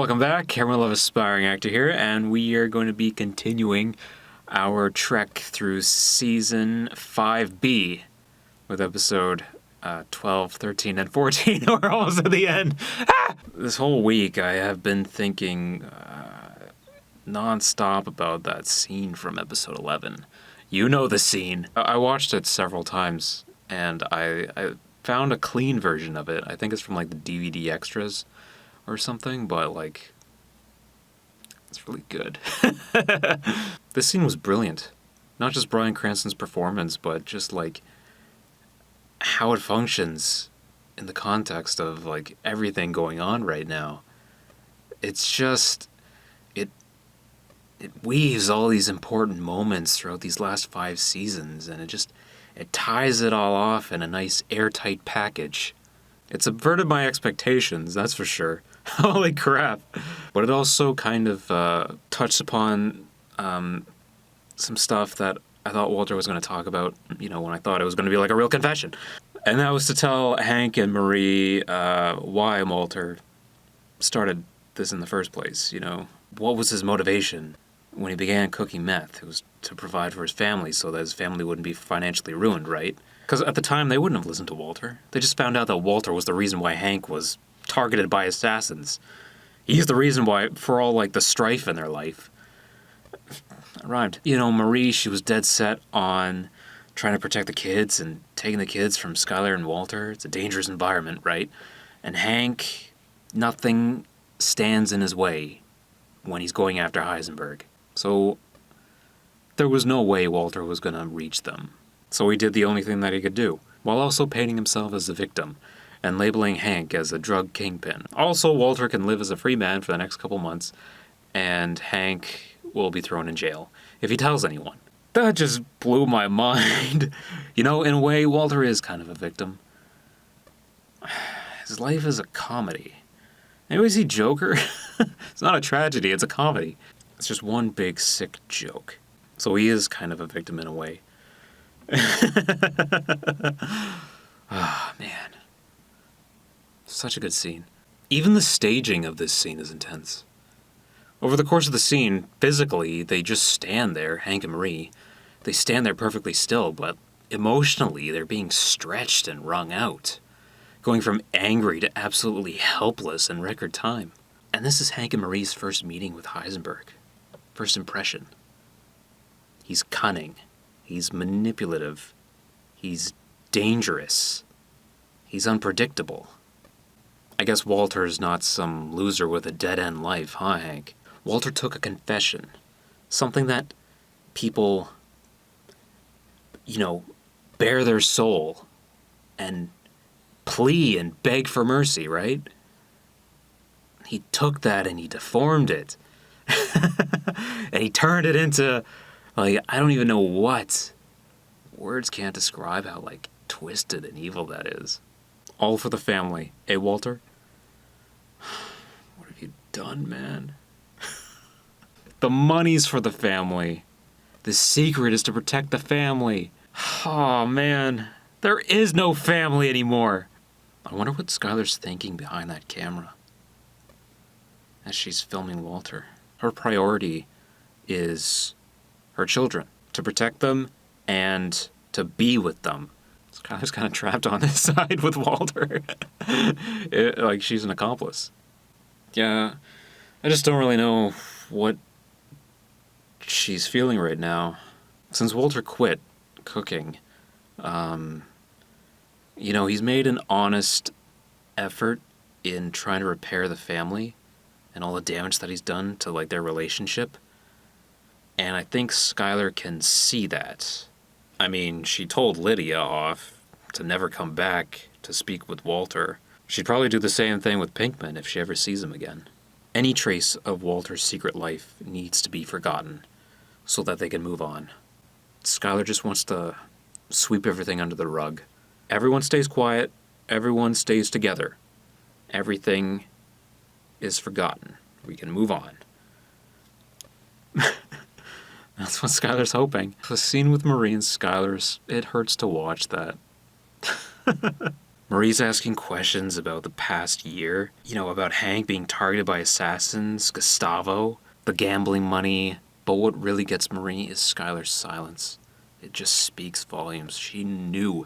Welcome back. Cameron Love, aspiring actor here, and we are going to be continuing our trek through season 5B with episode 12, 13, and 14. We're almost at the end. This whole week I have been thinking non-stop about that scene from episode 11. You know the scene. I watched it several times, and I found a clean version of it. I think it's from like the DVD extras or something, but like, it's really good. This scene was brilliant. Not just Bryan Cranston's performance, but just like how it functions in the context of like everything going on right now. It's just, it weaves all these important moments throughout these last 5 seasons, and it ties it all off in a nice airtight package. It subverted my expectations, that's for sure. Holy crap. But it also kind of touched upon some stuff that I thought Walter was going to talk about, when I thought it was going to be like a real confession. And that was to tell Hank and Marie why Walter started this in the first place, What was his motivation when he began cooking meth? It was to provide for his family so that his family wouldn't be financially ruined, right? Because at the time, they wouldn't have listened to Walter. They just found out that Walter was the reason why Hank was targeted by assassins. He's the reason why, for all, like, the strife in their life. That rhymed. Marie, she was dead set on trying to protect the kids and taking the kids from Skylar and Walter. It's a dangerous environment, right? And Hank, nothing stands in his way when he's going after Heisenberg. So there was no way Walter was going to reach them. So he did the only thing that he could do, while also painting himself as the victim and labeling Hank as a drug kingpin. Also, Walter can live as a free man for the next couple months, and Hank will be thrown in jail if he tells anyone. That just blew my mind. In a way, Walter is kind of a victim. His life is a comedy. Anybody see Joker? It's not a tragedy, it's a comedy. It's just one big sick joke. So he is kind of a victim in a way. Ah, man. Such a good scene. Even the staging of this scene is intense. Over the course of the scene, physically, they just stand there, Hank and Marie. They stand there perfectly still, but emotionally, they're being stretched and wrung out. Going from angry to absolutely helpless in record time. And this is Hank and Marie's first meeting with Heisenberg. First impression. He's cunning. He's manipulative. He's dangerous. He's unpredictable. I guess Walter's not some loser with a dead-end life, huh, Hank? Walter took a confession. Something that people, bare their soul and plea and beg for mercy, right? He took that and he deformed it. And he turned it into, I don't even know what. Words can't describe how, twisted and evil that is. All for the family. Eh, Walter? What have you done, man? The money's for the family. The secret is to protect the family. Oh, man. There is no family anymore. I wonder what Skylar's thinking behind that camera as she's filming Walter. Her priority is her children, to protect them and to be with them. Skylar's kind of trapped on this side with Walter. She's an accomplice. Yeah, I just don't really know what she's feeling right now. Since Walter quit cooking, he's made an honest effort in trying to repair the family and all the damage that he's done to, their relationship. And I think Skylar can see that. I mean, she told Lydia off to never come back to speak with Walter. She'd probably do the same thing with Pinkman if she ever sees him again. Any trace of Walter's secret life needs to be forgotten so that they can move on. Skylar just wants to sweep everything under the rug. Everyone stays quiet. Everyone stays together. Everything is forgotten. We can move on. That's what Skylar's hoping. The scene with Marie and Skylar's, it hurts to watch that. Marie's asking questions about the past year, about Hank being targeted by assassins, Gustavo, the gambling money. But what really gets Marie is Skylar's silence. It just speaks volumes. She knew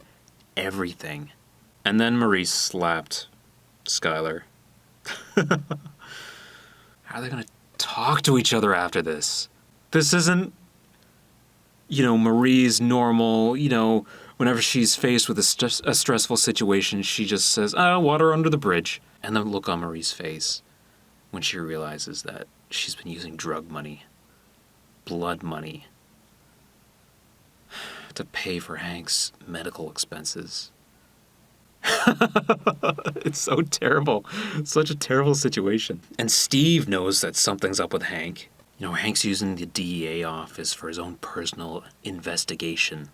everything. And then Marie slapped Skylar. How are they going to talk to each other after this? This isn't, Marie's normal, whenever she's faced with a stressful situation, she just says, water under the bridge. And the look on Marie's face when she realizes that she's been using drug money, blood money, to pay for Hank's medical expenses. It's so terrible. It's such a terrible situation. And Steve knows that something's up with Hank. Hank's using the DEA office for his own personal investigation,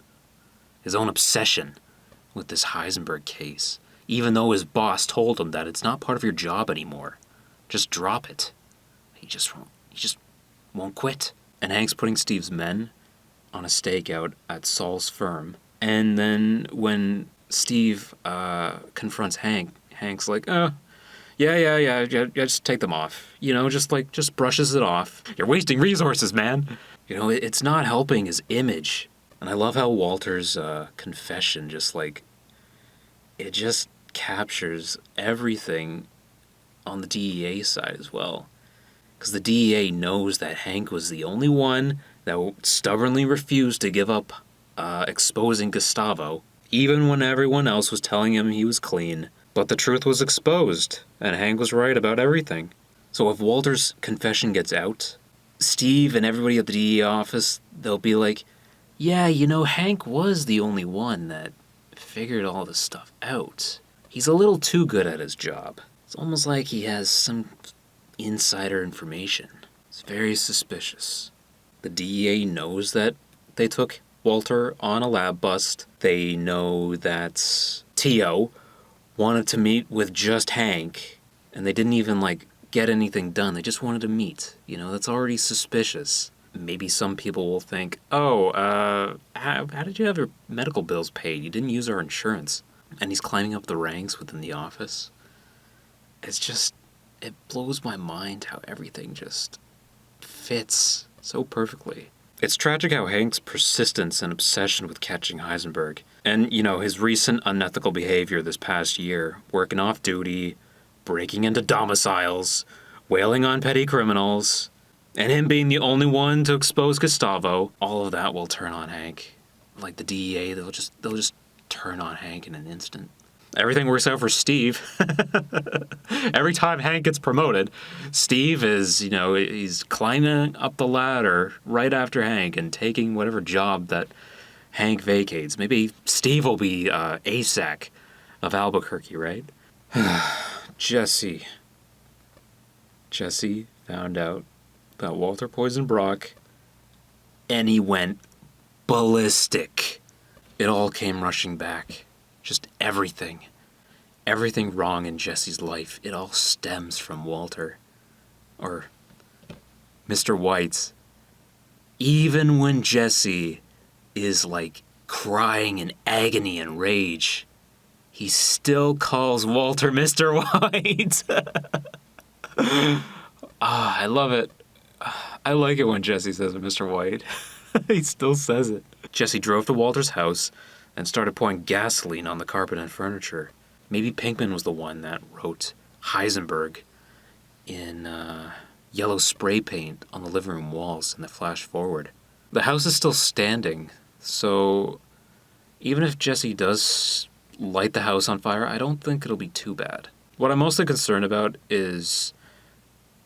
his own obsession with this Heisenberg case, even though his boss told him that it's not part of your job anymore. Just drop it. He just won't quit. And Hank's putting Steve's men on a stakeout at Saul's firm. And then when Steve confronts Hank, Hank's like, yeah, just take them off. Just brushes it off. You're wasting resources, man. It's not helping his image. And I love how Walter's confession it just captures everything on the DEA side as well. Because the DEA knows that Hank was the only one that stubbornly refused to give up exposing Gustavo, even when everyone else was telling him he was clean. But the truth was exposed, and Hank was right about everything. So if Walter's confession gets out, Steve and everybody at the DEA office, they'll be like, yeah, Hank was the only one that figured all this stuff out. He's a little too good at his job. It's almost like he has some insider information. It's very suspicious. The DEA knows that they took Walter on a lab bust. They know that Tio wanted to meet with just Hank, and they didn't even, get anything done. They just wanted to meet. That's already suspicious. Maybe some people will think, how did you have your medical bills paid? You didn't use our insurance. And he's climbing up the ranks within the office. It blows my mind how everything just fits so perfectly. It's tragic how Hank's persistence and obsession with catching Heisenberg, and, his recent unethical behavior this past year, working off duty, breaking into domiciles, wailing on petty criminals, and him being the only one to expose Gustavo, all of that will turn on Hank. Like the DEA, they'll just turn on Hank in an instant. Everything works out for Steve. Every time Hank gets promoted, Steve is, he's climbing up the ladder right after Hank and taking whatever job that Hank vacates. Maybe Steve will be ASAC of Albuquerque, right? Jesse found out that Walter poisoned Brock, and he went ballistic. It all came rushing back. Just everything wrong in Jesse's life, it all stems from Walter. Or Mr. White's. Even when Jesse is crying in agony and rage, he still calls Walter Mr. White. I love it. I like it when Jesse says it, Mr. White. He still says it. Jesse drove to Walter's house and started pouring gasoline on the carpet and furniture. Maybe Pinkman was the one that wrote Heisenberg in yellow spray paint on the living room walls in the flash forward. The house is still standing, so even if Jesse does light the house on fire, I don't think it'll be too bad. What I'm mostly concerned about is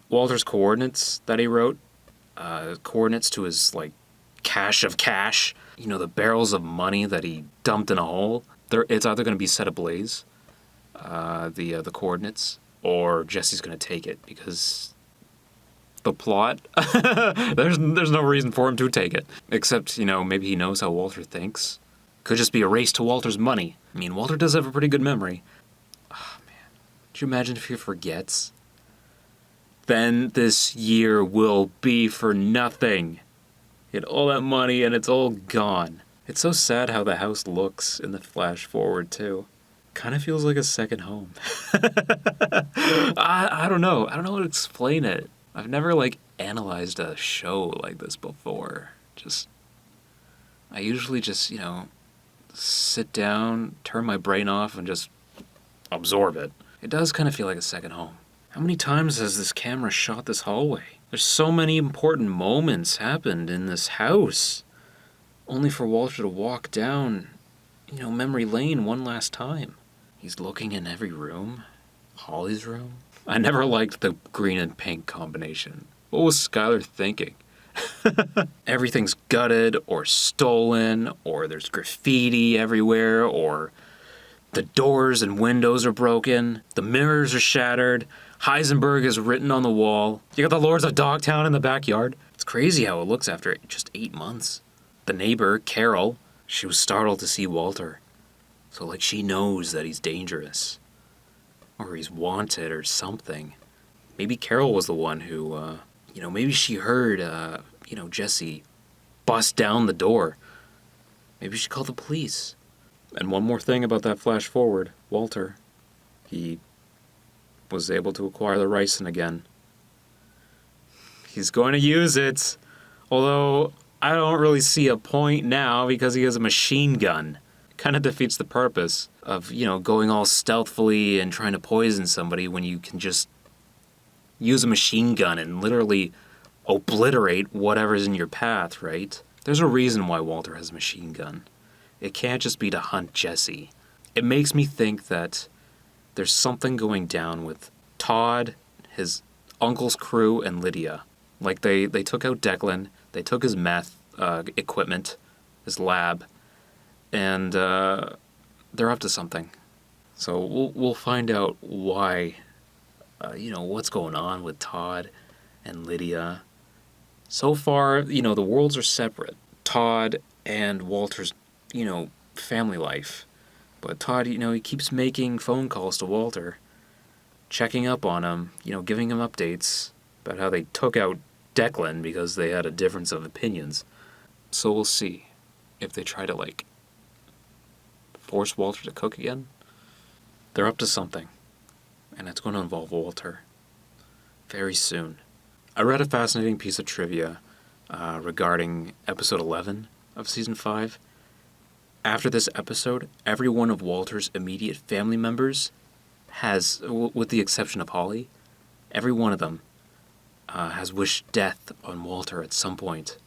Walter's coordinates that he wrote, coordinates to his, cache of cash, the barrels of money that he dumped in a hole. It's either going to be set ablaze, the coordinates, or Jesse's going to take it, because the plot, there's no reason for him to take it, except, maybe he knows how Walter thinks. Could just be a race to Walter's money. I mean, Walter does have a pretty good memory. Oh, man. Could you imagine if he forgets? Then this year will be for nothing. He had all that money and it's all gone. It's so sad how the house looks in the flash forward, too. kind of feels like a second home. I don't know. I don't know how to explain it. I've never, like, analyzed a show like this before. I usually just, sit down, turn my brain off, and just absorb it. It does kind of feel like a second home. How many times has this camera shot this hallway? There's so many important moments happened in this house, only for Walter to walk down, memory lane one last time. He's looking in every room. Holly's room. I never liked the green and pink combination. What was Skylar thinking? Everything's gutted or stolen, or there's graffiti everywhere, or the doors and windows are broken, the mirrors are shattered, Heisenberg is written on the wall. You got the Lords of Dogtown in the backyard. It's crazy how it looks after just 8 months. The neighbor, Carol, she was startled to see Walter. So, like, she knows that he's dangerous. Or he's wanted or something. Maybe Carol was the one who, maybe she heard, Jesse bust down the door. Maybe she called the police. And one more thing about that flash forward, Walter. He was able to acquire the ricin again. He's going to use it. Although, I don't really see a point now because he has a machine gun. Kind of defeats the purpose of, going all stealthily and trying to poison somebody when you can just use a machine gun and literally obliterate whatever's in your path, right? There's a reason why Walter has a machine gun. It can't just be to hunt Jesse. It makes me think that there's something going down with Todd, his uncle's crew, and Lydia. Like, they took out Declan, they took his meth equipment, his lab, and they're up to something. So we'll find out why, what's going on with Todd and Lydia. So far, the worlds are separate. Todd and Walter's, family life. But Todd, he keeps making phone calls to Walter, checking up on him, giving him updates about how they took out Declan because they had a difference of opinions. So we'll see if they try to, force Walter to cook again. They're up to something, and it's going to involve Walter very soon. I read a fascinating piece of trivia regarding episode 11 of season 5. After this episode, every one of Walter's immediate family members has, with the exception of Holly, every one of them has wished death on Walter at some point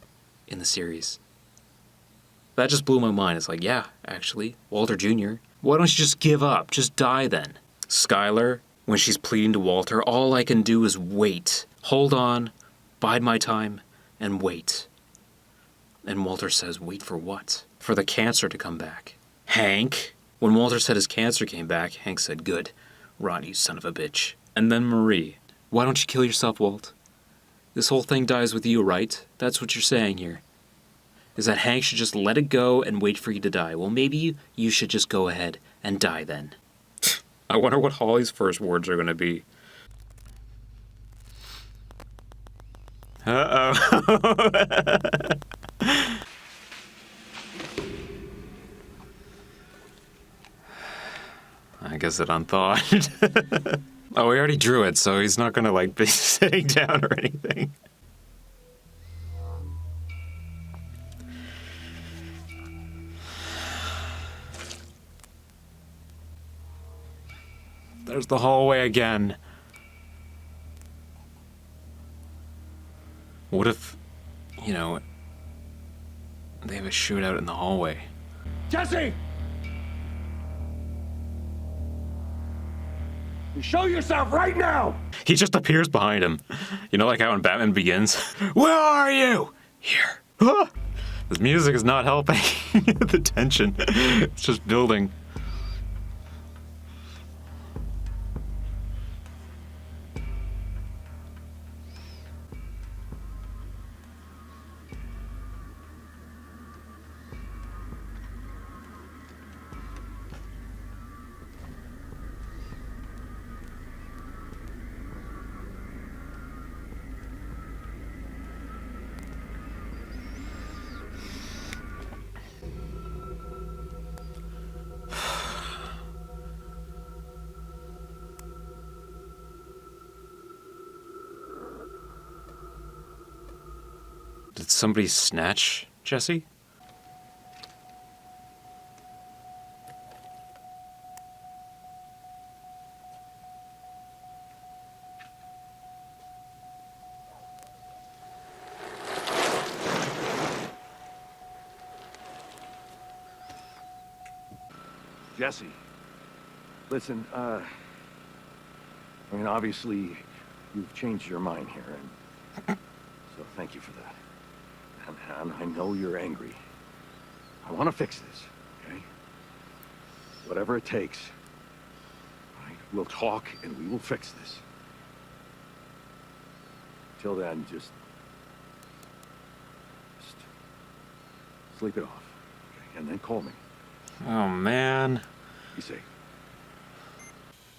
in the series. That just blew my mind. It's like, yeah, actually, Walter Jr., why don't you just give up? Just die then. Skylar, when she's pleading to Walter, all I can do is wait. Hold on, bide my time, and wait. And Walter says, wait for what? For the cancer to come back. Hank, when Walter said his cancer came back, Hank said, good. Rot, you son of a bitch. And then Marie, why don't you kill yourself, Walt? This whole thing dies with you, right? That's what you're saying here. Is that Hank should just let it go and wait for you to die. Well, maybe you should just go ahead and die then. I wonder what Holly's first words are going to be. Uh-oh. I guess it unthawed. Oh, we already drew it, so he's not going to, be sitting down or anything. There's the hallway again. What if, they have a shootout in the hallway? Jesse! You show yourself right now! He just appears behind him. Like how in Batman Begins? Where are you? Here. Ah! This music is not helping. The tension. It's just building. Did somebody snatch Jesse? Jesse, listen, obviously, you've changed your mind here, and so thank you for that. And I know you're angry. I want to fix this, okay? Whatever it takes. All right? We'll talk, and we will fix this. Till then, just sleep it off, okay? And then call me. Oh, man. Be safe.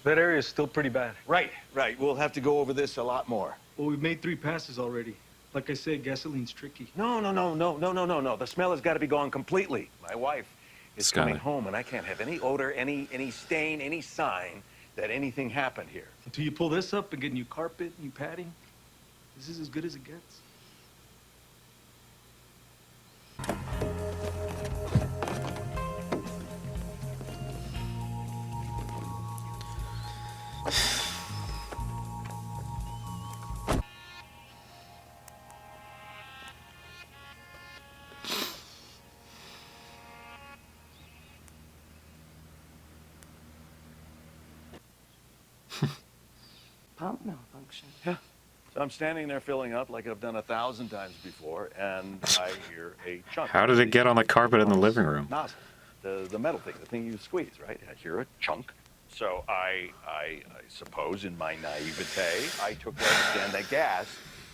That area is still pretty bad. Right. We'll have to go over this a lot more. Well, we've made 3 passes already. Like I said, gasoline's tricky. No. The smell has got to be gone completely. My wife is coming home, and I can't have any odor, any stain, any sign that anything happened here. Until you pull this up and get new carpet, new padding, this is as good as it gets. Pump malfunction. Yeah. So I'm standing there filling up like I've done 1,000 times before, and I hear a chunk. How did it get on the carpet in the living room? Nozzle. The metal thing, the thing you squeeze, right? I hear a chunk. So I suppose in my naivete, I took to understand that gas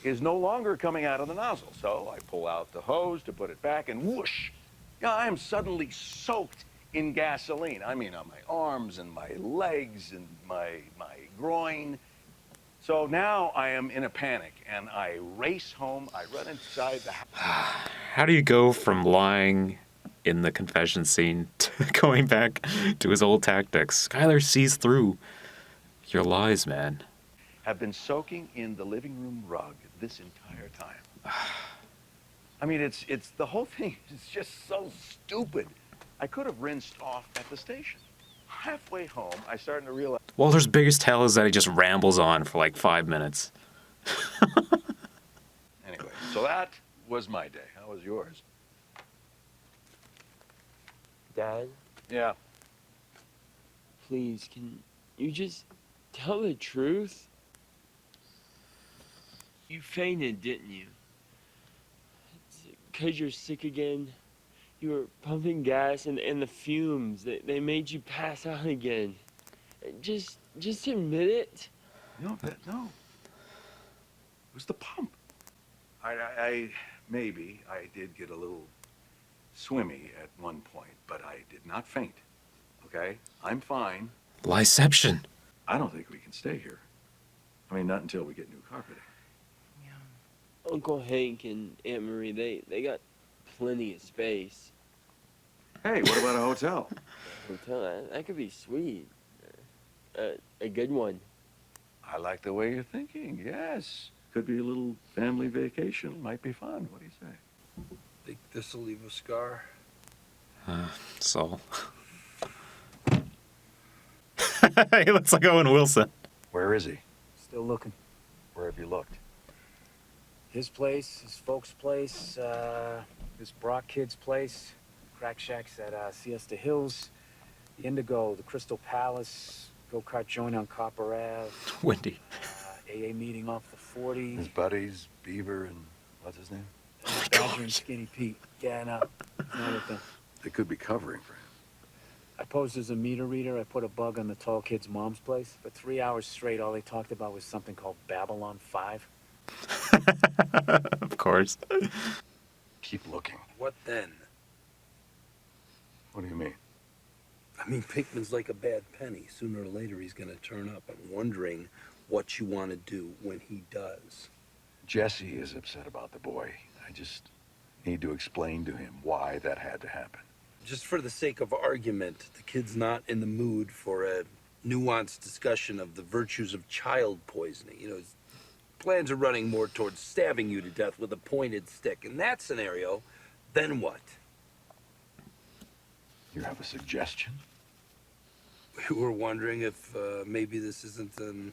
is no longer coming out of the nozzle. So I pull out the hose to put it back, and whoosh! Yeah, I am suddenly soaked in gasoline. I mean, on my arms and my legs and my groin. So now I am in a panic, and I race home. I run inside the house. How do you go from lying in the confession scene to going back to his old tactics? Skylar sees through your lies, man. Have been soaking in the living room rug this entire time. I mean, it's the whole thing is just so stupid. I could have rinsed off at the station. Halfway home, I started to realize. Walter's biggest tell is that he just rambles on for like 5 minutes. Anyway, so that was my day. How was yours? Dad, Yeah. please, can you just tell the truth? You fainted, didn't you? It's 'cause you're sick again. You were pumping gas and the fumes, they made you pass out again. Just admit it. No. It was the pump. I maybe I did get a little swimmy at one point, but I did not faint. Okay? I'm fine. Liception. I don't think we can stay here. I mean, not until we get new carpeting. Uncle Hank and Aunt Marie, they got plenty of space. Hey, what about a hotel? Hotel, that could be sweet. A good one. I like the way you're thinking, yes. Could be a little family vacation. Might be fun. What do you say? Think this'll leave a scar? Saul. He looks like Owen Wilson. Where is he? Still looking. Where have you looked? His place, his folks' place, this Brock kid's place, crack shacks at Siesta Hills, the Indigo, the Crystal Palace, go-kart joint on Copper Ave, Wendy. AA meeting off the 40, His buddies, Beaver, and what's his name? Badger and Skinny Pete. Yeah, no, not with them. They could be covering for him. I posed as a meter reader. I put a bug on the tall kid's mom's place. For 3 hours straight, all they talked about was something called Babylon 5. Of course. Keep looking. What then? What do you mean? I mean, Pinkman's like a bad penny. Sooner or later, he's going to turn up. I'm wondering what you want to do when he does. Jesse is upset about the boy. I just need to explain to him why that had to happen. Just for the sake of argument, the kid's not in the mood for a nuanced discussion of the virtues of child poisoning. You know, he's plans are running more towards stabbing you to death with a pointed stick. In that scenario, then what? You have a suggestion? We were wondering if maybe this isn't an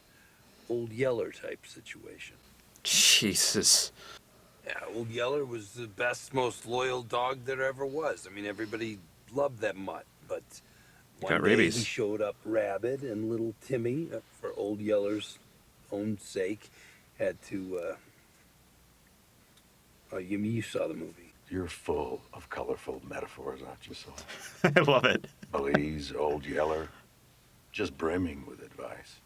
Old Yeller type situation. Jesus. Yeah, Old Yeller was the best, most loyal dog there ever was. I mean, everybody loved that mutt, but one Got day rabies. he showed up Rabid, and little Timmy, for Old Yeller's own sake, had to, oh, you saw the movie. You're full of colorful metaphors, aren't you, Saul? I love it. Belize, Old Yeller, just brimming with advice.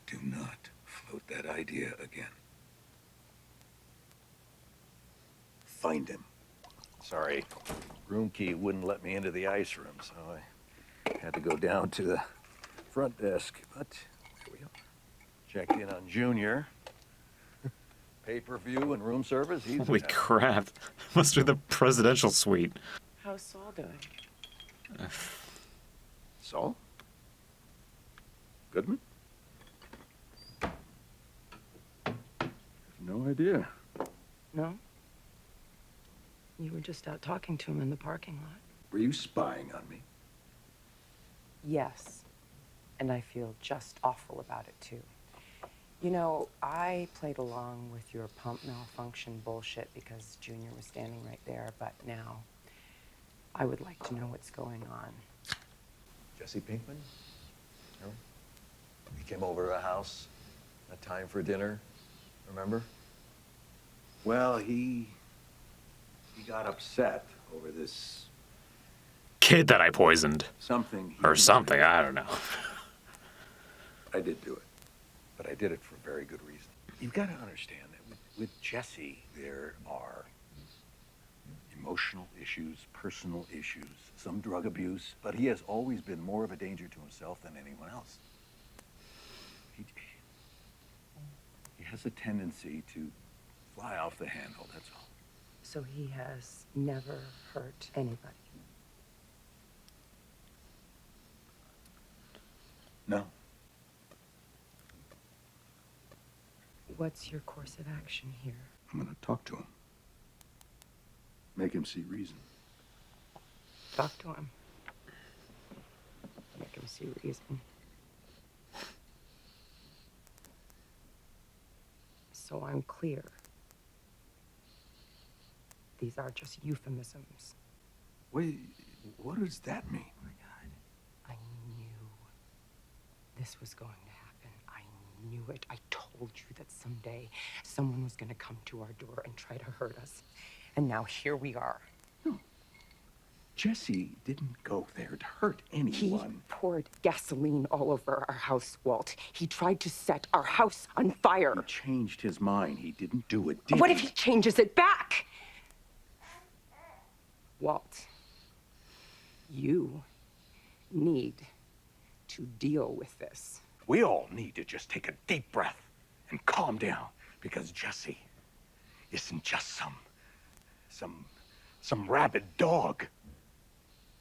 Do not float that idea again. Find him. Sorry, room key wouldn't let me into the ice room, so I had to go down to the front desk. But here we are. Checked in on Junior. Pay-per-view and room service. He's Holy crap. Must be the presidential suite. How's Saul doing? Saul? Goodman? No idea. No? You were just out talking to him in the parking lot. Were you spying on me? Yes. And I feel just awful about it, too. You know, I played along with your pump malfunction bullshit because Junior was standing right there, but now I would like to know what's going on. Jesse Pinkman? No? He came over to our house at time for dinner, remember? Well, he got upset over this Kid that I poisoned. something. Or something, I don't know. I did do it, but I did it for a very good reason. You've got to understand that with Jesse, there are emotional issues, personal issues, some drug abuse, but he has always been more of a danger to himself than anyone else. He has a tendency to fly off the handle, that's all. So he has never hurt anybody. No. What's your course of action here? I'm gonna talk to him. Make him see reason. Talk to him. Make him see reason. So I'm clear. These are just euphemisms. Wait, what does that mean? Oh my God. I knew this was going to happen. I knew it. I told you that someday someone was going to come to our door and try to hurt us. And now here we are. No. Jesse didn't go there to hurt anyone. He poured gasoline all over our house, Walt. He tried to set our house on fire. He changed his mind. He didn't do it, did What he? if he changes it back? Walt, you need to deal with this. We all need to just take a deep breath and calm down, because Jesse isn't just some rabid dog.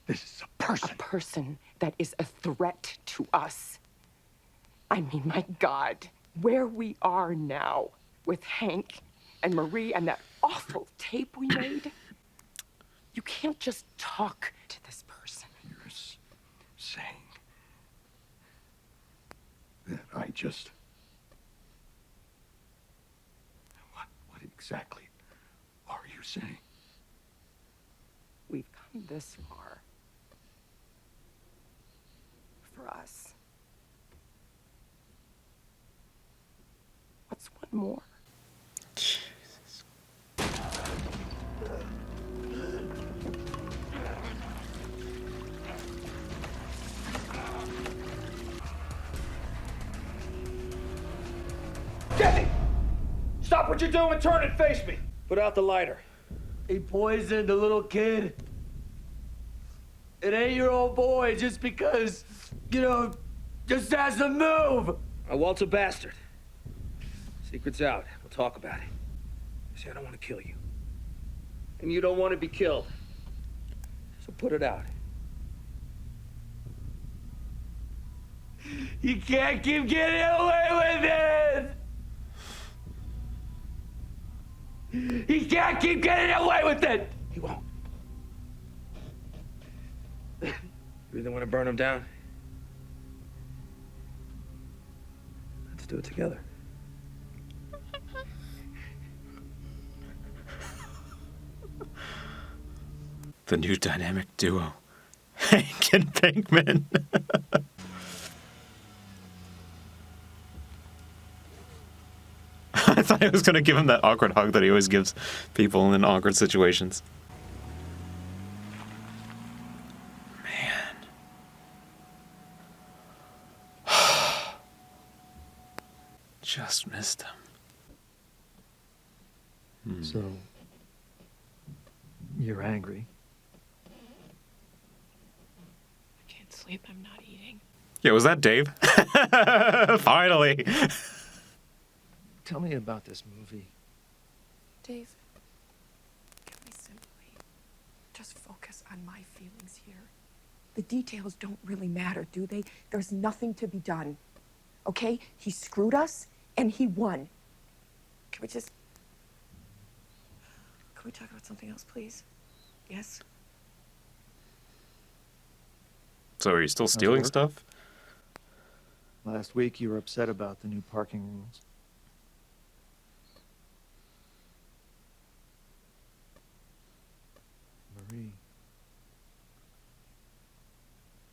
This is a person. A person that is a threat to us. I mean, my God, where we are now with Hank and Marie and that awful tape we made. You can't just talk to this person. You're saying that I just... What exactly are you saying? We've come this far. For us. What's one more? Jesus. Jesse! Stop what you're doing and turn and face me! Put out the lighter. He poisoned a little kid. It ain't your old boy just because, just has to move. Walt's a bastard. Secret's out. We'll talk about it. See, I don't want to kill you. And you don't want to be killed. So put it out. You can't keep getting away with it! He can't keep getting away with it! He won't. You really want to burn him down? Let's do it together. The new dynamic duo, Hank and Pinkman. I thought I was going to give him that awkward hug that he always gives people in awkward situations. Man. Just missed him. So, you're angry. I can't sleep, I'm not eating. Yeah, was that Dave? Finally. Tell me about this movie. Dave, can we simply just focus on my feelings here? The details don't really matter, do they? There's nothing to be done. Okay? He screwed us, and he won. Can we talk about something else, please? Yes? So are you still stealing work? stuff? Last week you were upset about the new parking rules. Marie.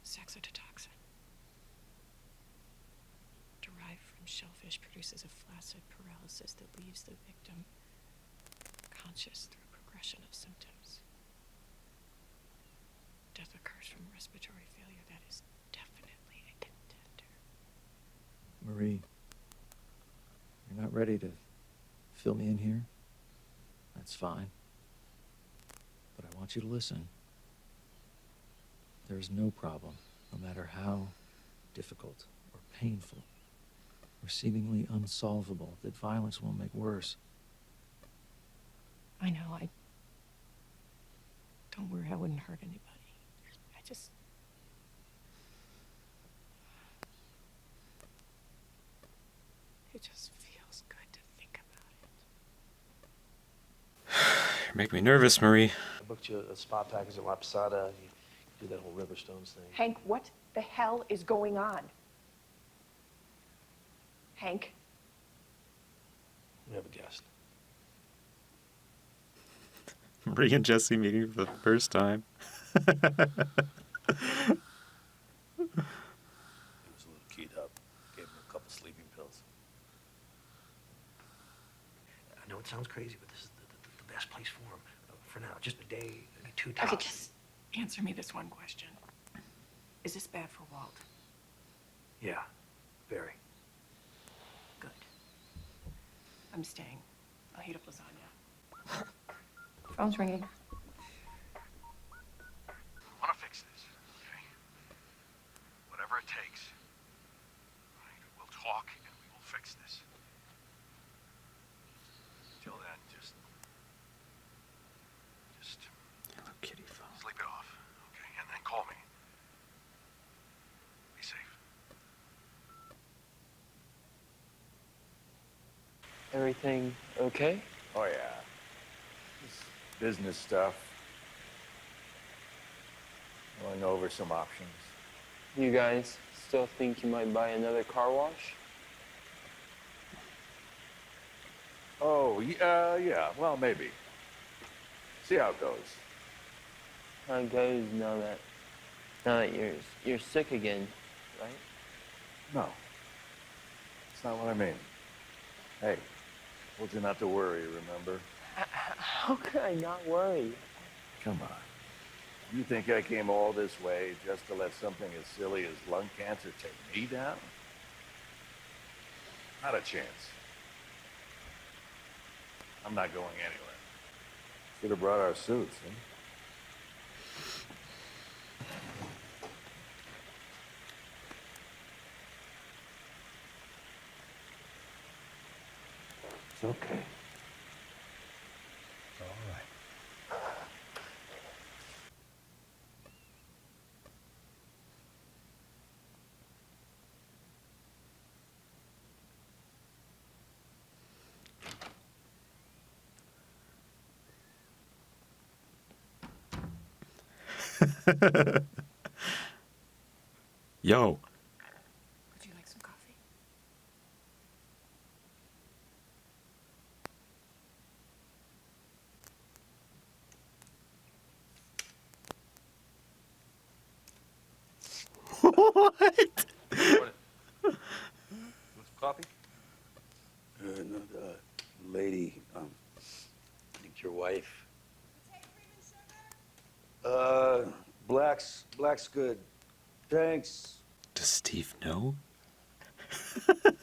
Saxitotoxin. Derived from shellfish, produces a flaccid paralysis that leaves the victim conscious through progression of symptoms. Death occurs from respiratory failure that is definitely a contender. Marie, you're not ready to fill me in here? That's fine. But I want you to listen. There's no problem, no matter how difficult or painful or seemingly unsolvable, that violence will make worse. I know, don't worry, I wouldn't hurt anybody. It just feels good to think about it. You make me nervous, Marie. I booked you a spa package at La Posada. You do that whole Riverstones thing. Hank, what the hell is going on? Hank? We have a guest. Marie and Jesse meeting for the first time. He was a little keyed up. Gave him a couple sleeping pills. I know it sounds crazy, but this is the best place for him. For now, just a day, maybe two tops. Okay, just answer me this one question. Is this bad for Walt? Yeah, very. Good. I'm staying. I'll heat up lasagna. Phone's ringing. I want to fix this, okay? Whatever it takes. All right, we'll talk and we will fix this. Till then, just Hello, kitty phone. sleep it off, okay? And then call me. Be safe. Everything okay? Oh, yeah. This business stuff. Going over some options. You guys still think you might buy another car wash? Oh, yeah, well, maybe. See how it goes. How it goes now that you're sick again, right? No. That's not what I mean. Hey, told you not to worry, remember? How could I not worry? Come on. You think I came all this way just to let something as silly as lung cancer take me down? Not a chance. I'm not going anywhere. Should have brought our suits, huh? It's okay. It's all right. Yo. Would you like some coffee? What? Want some coffee? No, lady, I think your wife. Black's good. Thanks. Does Steve know? Thanks.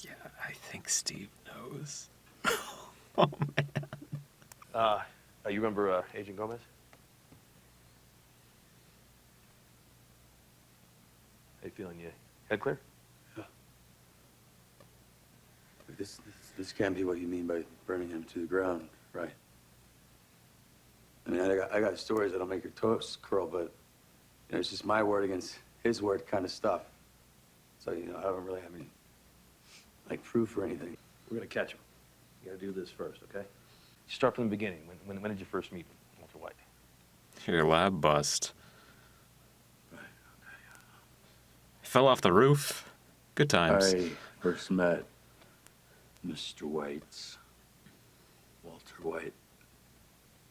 Yeah, I think Steve knows. Oh, man. You remember Agent Gomez? How you feeling? You head clear? This can't be what you mean by burning him to the ground, right? I mean, I got stories that'll make your toes curl, but you know, it's just my word against his word kind of stuff. So, you know, I don't really have any, like, proof or anything. We're gonna catch him. You gotta do this first, okay? Start from the beginning. When did you first meet Walter White? Your lab bust. Fell off the roof. Good times. I first met Mr. Walter White.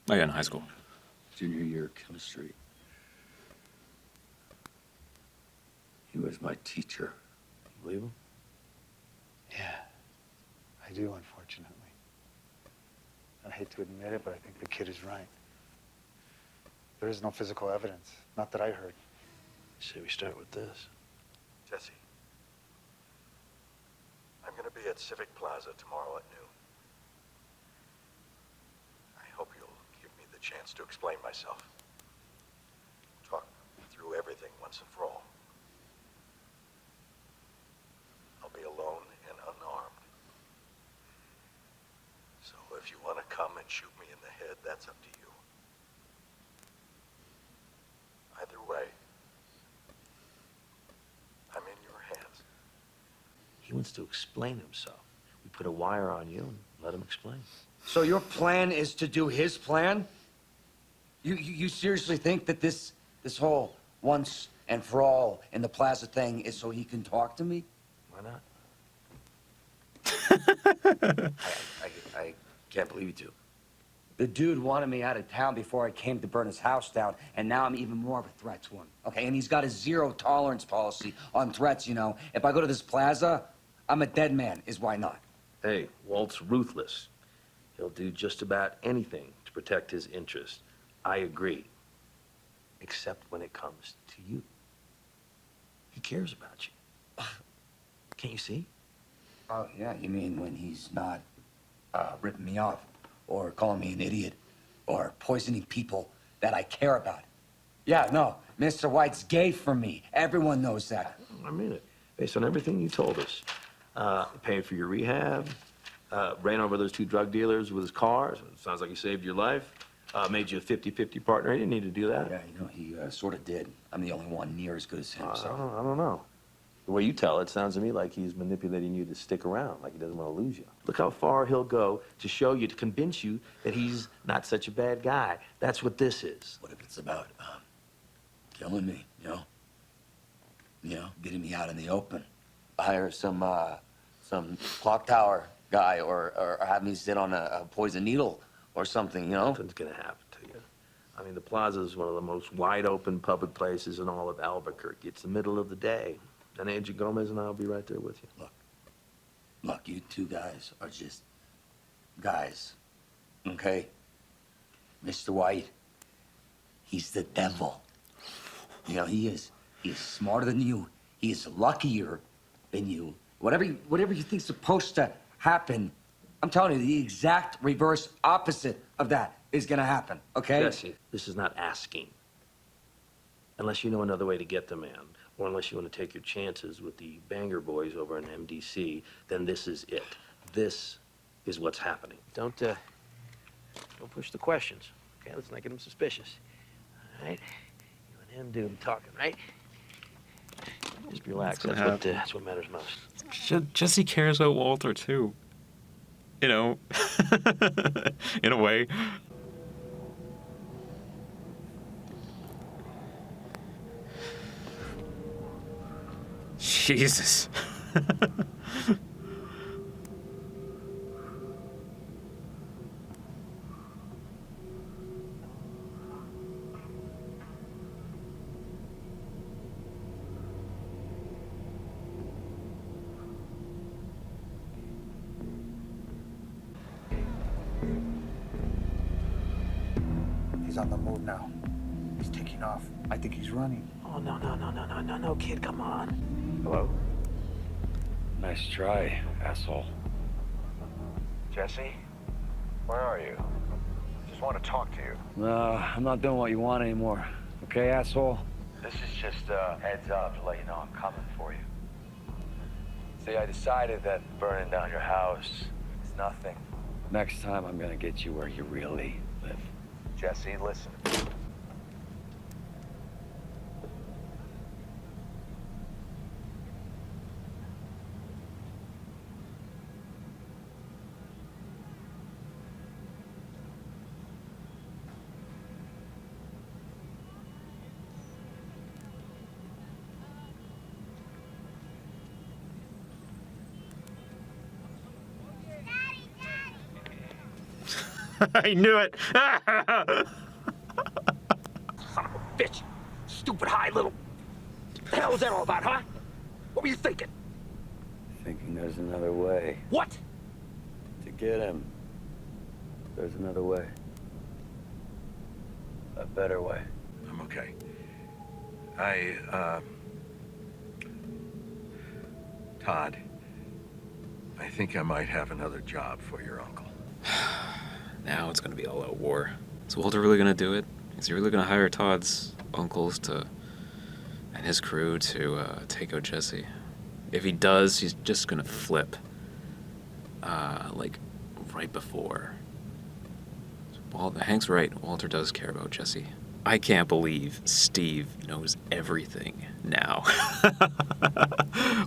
Oh, yeah, in high school. Junior year chemistry. He was my teacher. You believe him? Yeah, I do, unfortunately. I hate to admit it, but I think the kid is right. There is no physical evidence, not that I heard. Say we start with this. Jesse, I'm going to be at Civic Plaza tomorrow at noon. I hope you'll give me the chance to explain myself. Talk through everything once and for all. I'll be alone and unarmed. So if you want to come and shoot me in the head, that's up to you. Either way, I'm in your hands. He wants to explain himself. We put a wire on you and let him explain. So your plan is to do his plan? You seriously think that this whole once and for all in the plaza thing is so he can talk to me? Why not? I can't believe you two. The dude wanted me out of town before I came to burn his house down, and now I'm even more of a threat to him. Okay, and he's got a zero-tolerance policy on threats, you know. If I go to this plaza, I'm a dead man, is why not? Hey, Walt's ruthless. He'll do just about anything to protect his interest. I agree. Except when it comes to you. He cares about you. Can't you see? Oh, yeah, you mean when he's not ripping me off, or calling me an idiot, or poisoning people that I care about. Yeah, no, Mr. White's gay for me. Everyone knows that. I mean it. Based on everything you told us. Paid for your rehab, ran over those two drug dealers with his car. So it sounds like he saved your life. Made you a 50-50 partner. He didn't need to do that. Yeah, you know, he sort of did. I'm the only one near as good as him, so. I don't know. The way you tell it sounds to me like he's manipulating you to stick around, like he doesn't want to lose you. Look how far he'll go to show you, to convince you that he's not such a bad guy. That's what this is. What if it's about, killing me, you know? You know, getting me out in the open. Hire some clock tower guy, or have me sit on a poison needle or something, you know? Nothing's gonna happen to you. I mean, the plaza is one of the most wide-open public places in all of Albuquerque. It's the middle of the day. And Agent Gomez and I will be right there with you. Look, you two guys are just guys, okay? Mr. White, he's the devil. You know, he is smarter than you. He is luckier than you. Whatever you think's supposed to happen, I'm telling you, the exact reverse opposite of that is gonna happen, okay? Jesse, this is not asking. Unless you know another way to get the man, or unless you want to take your chances with the Banger Boys over in MDC, then this is it. This is what's happening. Don't push the questions, okay? Let's not get him suspicious, all right? You and him do the talking, right? Just relax. gonna That's what matters most. Jesse cares about Walter too. You know, in a way. Jesus. He's on the move now. He's taking off. I think he's running. Oh, no, kid, come on. Hello? Nice try, asshole. Jesse, where are you? Just want to talk to you. No, I'm not doing what you want anymore. Okay, asshole? This is just a heads up to let you know I'm coming for you. See, I decided that Burning down your house is nothing. next time I'm gonna get you where you really live. Jesse, listen. I knew it. Son of a bitch. Stupid high little... What the hell was that all about, huh? What were you thinking? Thinking there's another way What? to get him. There's another way. A better way. I'm okay. Todd, I think I might have another job for your uncle. Now it's gonna be all out war. Is Walter really gonna do it? Is he really gonna hire Todd's uncles and his crew to take out Jesse? If he does, he's just gonna flip. Like right before. Well, Hank's right. Walter does care about Jesse. I can't believe Steve knows everything now.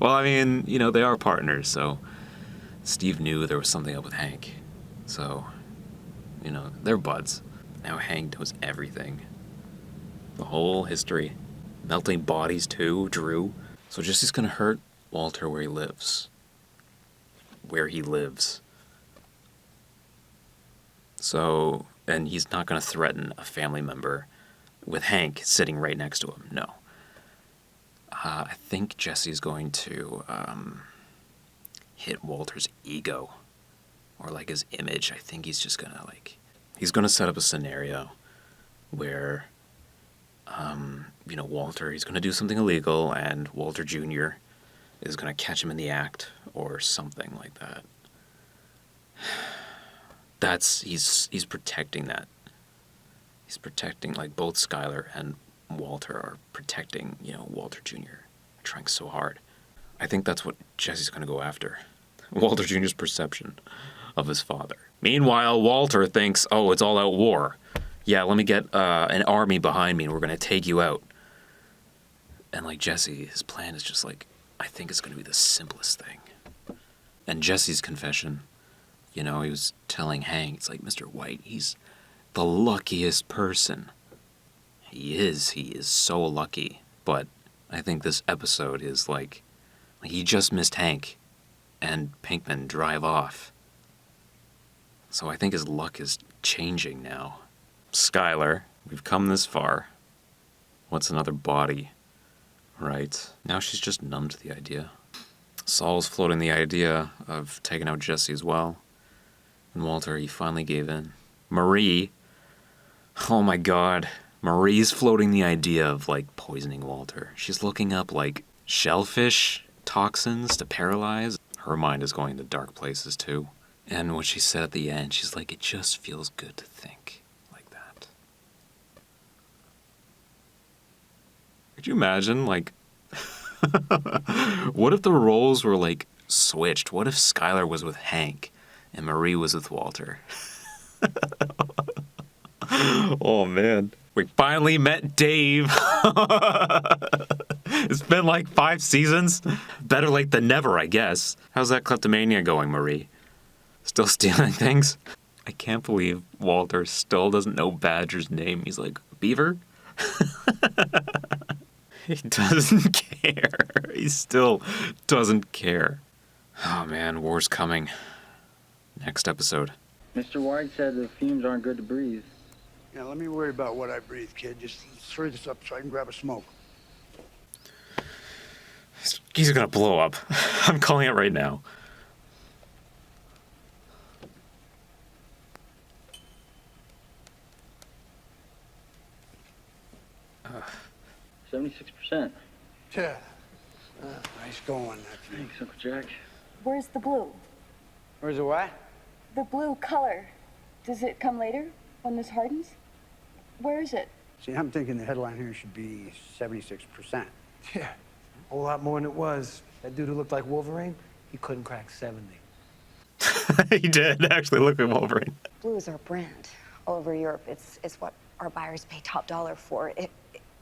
Well, I mean, you know, they are partners, so Steve knew there was something up with Hank. So, you know, they're buds. Now Hank knows everything. The whole history. Melting bodies too, Drew. So Jesse's gonna hurt Walter where he lives. Where he lives. So, and he's not gonna threaten a family member with Hank sitting right next to him, no. I think Jesse's going to hit Walter's ego. Or like his image. I think he's just gonna he's gonna set up a scenario where, you know, Walter, he's gonna do something illegal and Walter Jr. is gonna catch him in the act or something like that. He's protecting that. He's protecting, like, both Skylar and Walter are protecting, you know, Walter Jr. Trying so hard. I think that's what Jesse's gonna go after. Walter Jr.'s perception of his father. Meanwhile, Walter thinks, oh, it's all out war. Yeah, let me get an army behind me and we're going to take you out. And like Jesse, his plan is just like, I think it's going to be the simplest thing. And Jesse's confession, you know, he was telling Hank, it's like, Mr. White, he's the luckiest person. He is so lucky. But I think this episode is like he just missed Hank and Pinkman drive off. So I think his luck is changing now. Skylar, we've come this far. What's another body? Right. Now she's just numb to the idea. Saul's floating the idea of taking out Jesse as well. And Walter, he finally gave in. Marie, oh my god. Marie's floating the idea of, like, poisoning Walter. She's looking up, like, shellfish toxins to paralyze. Her mind is going to dark places, too. And what she said at the end, she's like, it just feels good to think like that. Could you imagine, like, what if the roles were, like, switched? What if Skylar was with Hank and Marie was with Walter? Oh, man. We finally met Dave. It's been like 5 seasons. Better late than never, I guess. How's that kleptomania going, Marie? Still stealing things? I can't believe Walter still doesn't know Badger's name. He's like, Beaver? He doesn't care. He still doesn't care. Oh man, war's coming. Next episode. Mr. White said the fumes aren't good to breathe. Yeah, let me worry about what I breathe, kid. Just hurry this up so I can grab a smoke. He's gonna blow up. I'm calling it right now. 76%. Yeah. Nice going, nephew. Thanks, Uncle Jack. Where's the blue? Where's the what? The blue color. Does it come later when this hardens? Where is it? See, I'm thinking the headline here should be 76%. Yeah, a whole lot more than it was. That dude who looked like Wolverine, he couldn't crack 70. He did actually look like Wolverine. Blue is our brand. All over Europe, it's what our buyers pay top dollar for.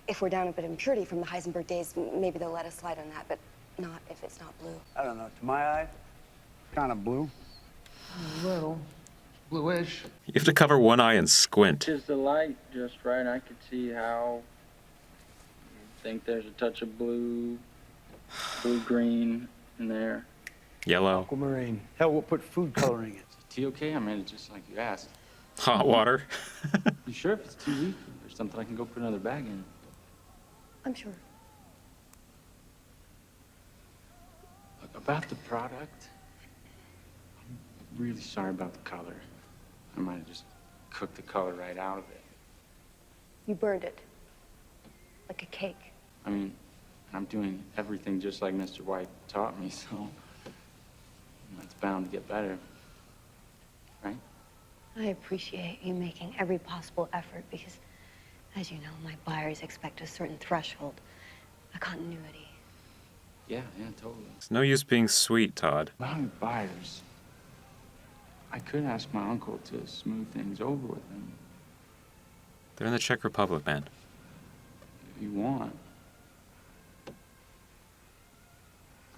If we're down a bit of impurity from the Heisenberg days, maybe they'll let us slide on that, but not if it's not blue. I don't know. To my eye, kind of blue. A little. Bluish. You have to cover one eye and squint. Is the light just right? I could see how you think there's a touch of blue, green in there. Yellow. Aquamarine. Hell, we'll put food coloring in. Tea okay? I made it just like you asked. Hot water. You sure if it's too weak or something, I can go put another bag in? I'm sure. About the product, I'm really sorry about the color. I might have just cooked the color right out of it. You burned it. Like a cake. I mean, I'm doing everything just like Mr. White taught me, so it's bound to get better, right? I appreciate you making every possible effort because, as you know, my buyers expect a certain threshold, a continuity. Yeah, totally. It's no use being sweet, Todd. About buyers, I could ask my uncle to smooth things over with them. They're in the Czech Republic, man. If you want.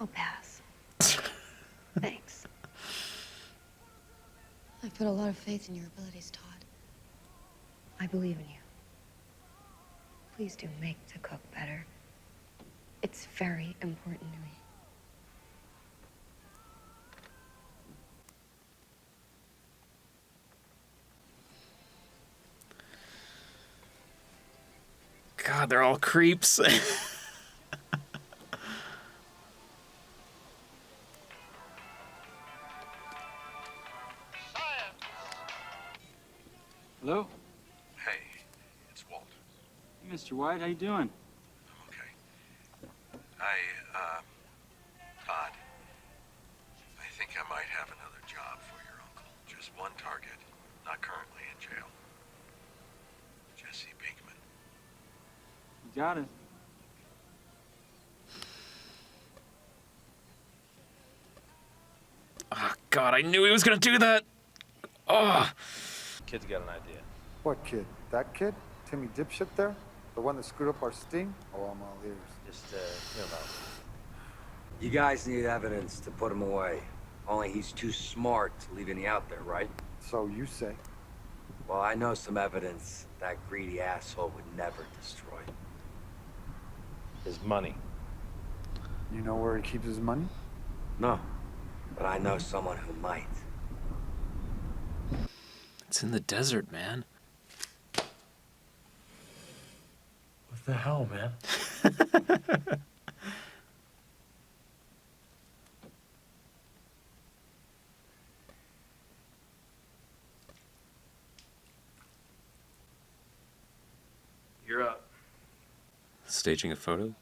I'll pass. Thanks. I put a lot of faith in your abilities, Todd. I believe in you. Please do make the cook better. It's very important to me. God, they're all creeps. Hello? Hey, it's Walt. Hey, Mr. White, how you doing? Todd, I think I might have another job for your uncle. Just one target, not currently in jail. Jesse Pinkman. You got it. Oh, God, I knew he was gonna do that. Oh. Kid's got an idea. What kid? That kid? Timmy Dipshit there? The one that screwed up our sting? Oh, I'm all ears. Just, You guys need evidence to put him away. Only he's too smart to leave any out there, right? So you say. Well, I know some evidence that greedy asshole would never destroy. His money. You know where he keeps his money? No, but I know someone who might. It's in the desert, man. What the hell, man? You're up. Staging a photo?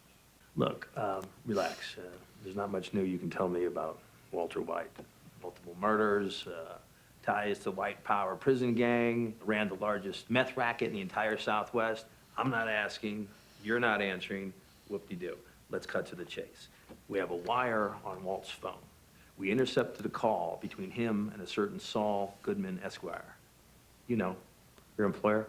Look, relax. There's not much new you can tell me about Walter White. Multiple murders, ties to white power prison gang, ran the largest meth racket in the entire Southwest. I'm not asking, you're not answering, whoop-de-doo. Let's cut to the chase. We have a wire on Walt's phone. We intercepted a call between him and a certain Saul Goodman Esquire. You know, your employer.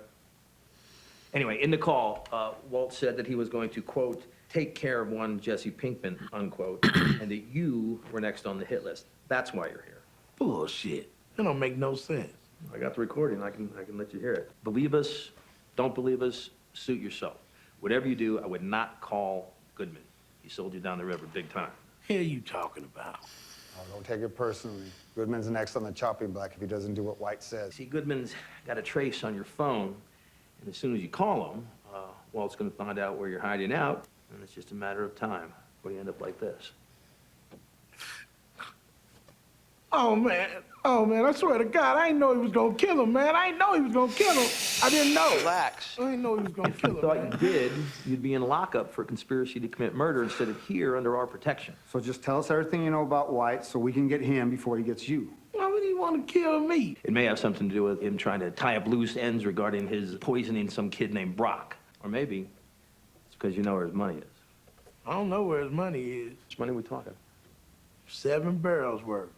Anyway, in the call, Walt said that he was going to, quote, take care of one Jesse Pinkman, unquote, and that you were next on the hit list. That's why you're here. Bullshit. That don't make no sense. I got the recording. I can let you hear it. Believe us, don't believe us, suit yourself. Whatever you do, I would not call Goodman. He sold you down the river big time. Hell you talking about? Oh, don't take it personally. Goodman's next on the chopping block if he doesn't do what White says. See, Goodman's got a trace on your phone, and as soon as you call him, Walt's gonna find out where you're hiding out, and it's just a matter of time before you end up like this. Oh, man, I swear to God, I didn't know he was gonna kill him, man. I didn't know he was gonna kill him. I didn't know. Relax. I didn't know he was gonna kill him, Thought man. you did, you'd be in lockup for conspiracy to commit murder instead of here under our protection. So just tell us everything you know about White so we can get him before he gets you. Why would he want to kill me? It may have something to do with him trying to tie up loose ends regarding his poisoning some kid named Brock. Or maybe it's because you know where his money is. I don't know where his money is. How much money we talking? 7 barrels worth.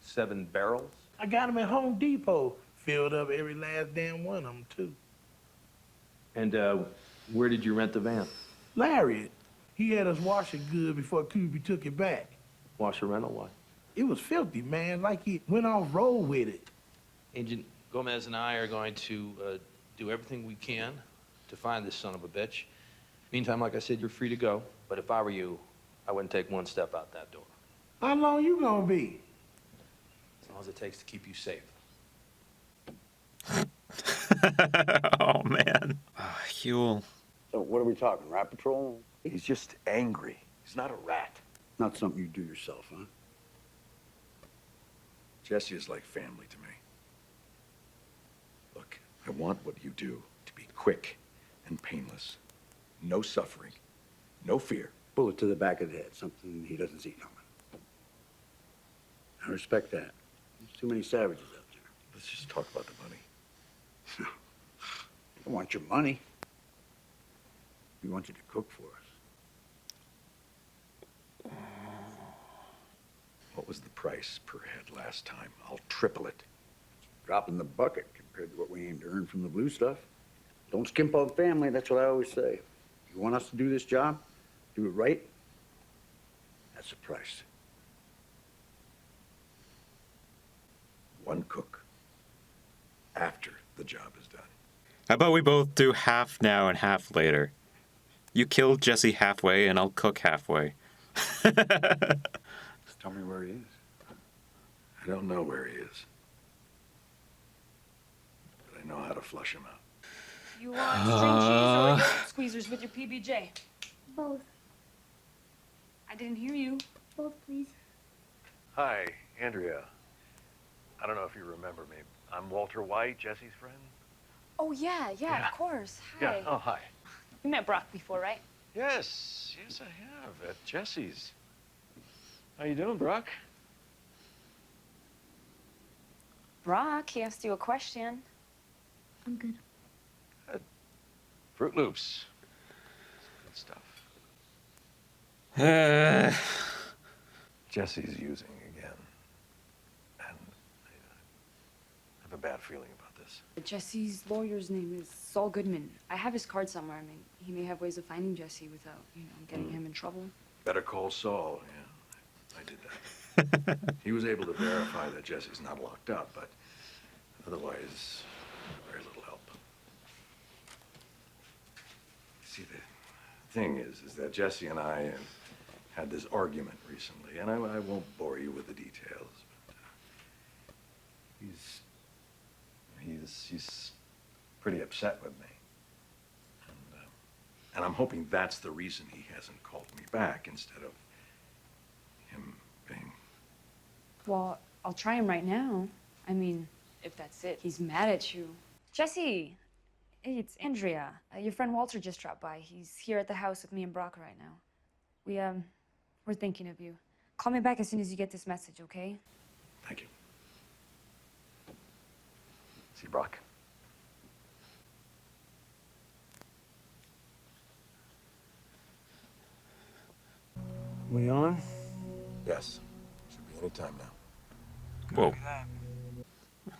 7 barrels? I got him at Home Depot. Filled up every last damn one of them, too. And where did you rent the van? Larry, he had us wash it good before Kuby took it back. Wash a rental? Why? It was filthy, man, like he went off road with it. Agent Gomez and I are going to do everything we can to find this son of a bitch. Meantime, like I said, you're free to go. But if I were you, I wouldn't take one step out that door. How long you gonna be? As long as it takes to keep you safe. Oh, man. Huel. So what are we talking, Rat Patrol? He's just angry. He's not a rat. Not something you do yourself, huh? Jesse is like family to me. Look, I want what you do to be quick and painless. No suffering, no fear. Bullet to the back of the head, something he doesn't see coming. I respect that. There's too many savages out there. Let's just talk about the money. I want your money. We want you to cook for us. What was the price per head last time? I'll triple it. Drop in the bucket compared to what we aim to earn from the blue stuff. Don't skimp on family, that's what I always say. If you want us to do this job, do it right, that's the price. One cook after the job is done. How about we both do half now and half later? You kill Jesse halfway and I'll cook halfway. Just tell me where he is. I don't know where he is. But I know how to flush him out. You want string cheese or yogurt squeezers with your PBJ? Both. I didn't hear you. Both, please. Hi, Andrea. I don't know if you remember me. I'm Walter White, Jesse's friend. Oh, yeah, of course. Hi. Yeah, oh, hi. You met Brock before, right? Yes, I have, at Jesse's. How you doing, Brock? Brock, he asked you a question. I'm good. Fruit Loops. Good stuff. Jesse's using again. And I have a bad feeling about this. Jesse's lawyer's name is Saul Goodman. I have his card somewhere. I mean, he may have ways of finding Jesse without, getting him in trouble. Better call Saul, yeah. I did that. He was able to verify that Jesse's not locked up, but otherwise, very little help. See, the thing is that Jesse and I had this argument recently, and I won't bore you with the details, but he's pretty upset with me. And I'm hoping that's the reason he hasn't called me back instead of him being... Well, I'll try him right now. I mean, if that's it. He's mad at you. Jesse! Hey, it's Andrea. Your friend Walter just dropped by. He's here at the house with me and Brock right now. We're thinking of you. Call me back as soon as you get this message, okay? Thank you. See Brock? We on? Yes. Should be any time now. Whoa. Am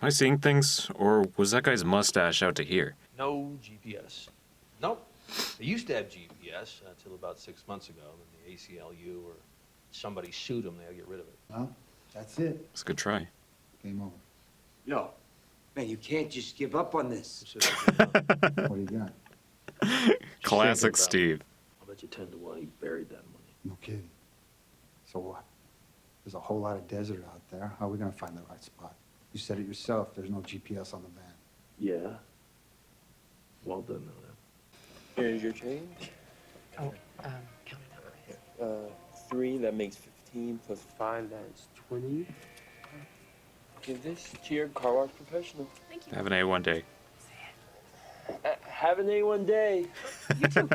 I seeing things, or was that guy's mustache out to here? No GPS. Nope. They used to have GPS until about 6 months ago. Then the ACLU or somebody sued them. They'll get rid of it. Well, that's it. It's a good try. Game over. No. Man, you can't just give up on this. What do you got? Classic About- Steve. I'll bet you 10 to 1 he buried that money. No kidding. So what? There's a whole lot of desert out there. How are we gonna find the right spot? You said it yourself, there's no GPS on the van. Yeah. Walt doesn't know that. Here's your change. Oh, count it out. 3, that makes 15, plus 5, that's 20. Give this to your car wash professional. Thank you. Have an A1 day. Have an A1 day. You too.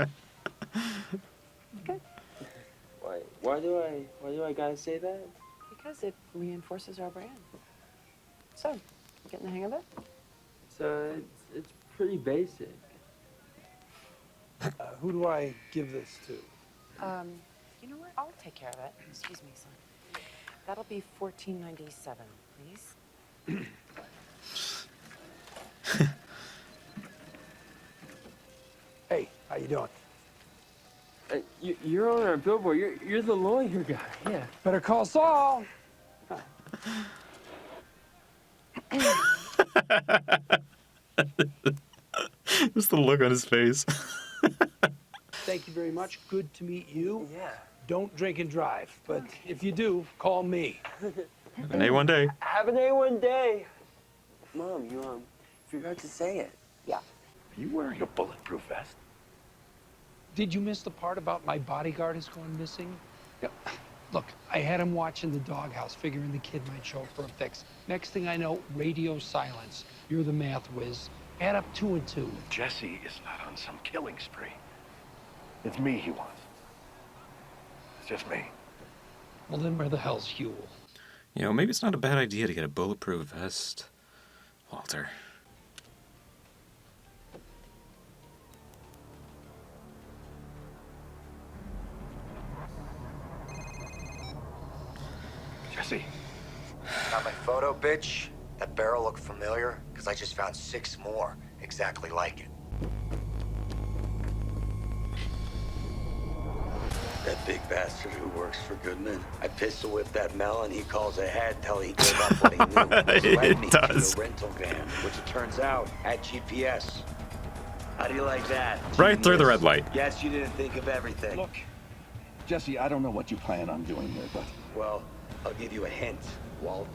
Okay. Why do I gotta say that? Because it reinforces our brand. So, you getting the hang of it? So it's pretty basic. Who do I give this to? You know what? I'll take care of it. Excuse me, son. That'll be $14.97, please. Hey, how you doing? You're on our billboard. You're the lawyer guy. Yeah. Better call Saul. Just the look on his face. Thank you very much. Good to meet you. Yeah. Don't drink and drive, but if you do, call me. Have an A1 day. Have an A1 day. Mom, you forgot to say it. Yeah. Are you wearing a bulletproof vest? Did you miss the part about my bodyguard has gone missing? Yeah. Look, I had him watching the doghouse, figuring the kid might show up for a fix. Next thing I know, radio silence. You're the math whiz. Add up 2 and 2. Jesse is not on some killing spree. It's me he wants. It's just me. Well, then where the hell's Huel? You know, maybe it's not a bad idea to get a bulletproof vest, Walter. Jesse. Got my photo, bitch? That barrel look familiar? Because I just found 6 more exactly like it. That big bastard who works for Goodman. I pistol whipped that Melon. He calls ahead till he gave up what he knew. Led me does. to a rental van, which it turns out had GPS. How do you like that? Right through the red light. Yes, you didn't think of everything. Look, Jesse, I don't know what you plan on doing here, but... Well, I'll give you a hint, Walt.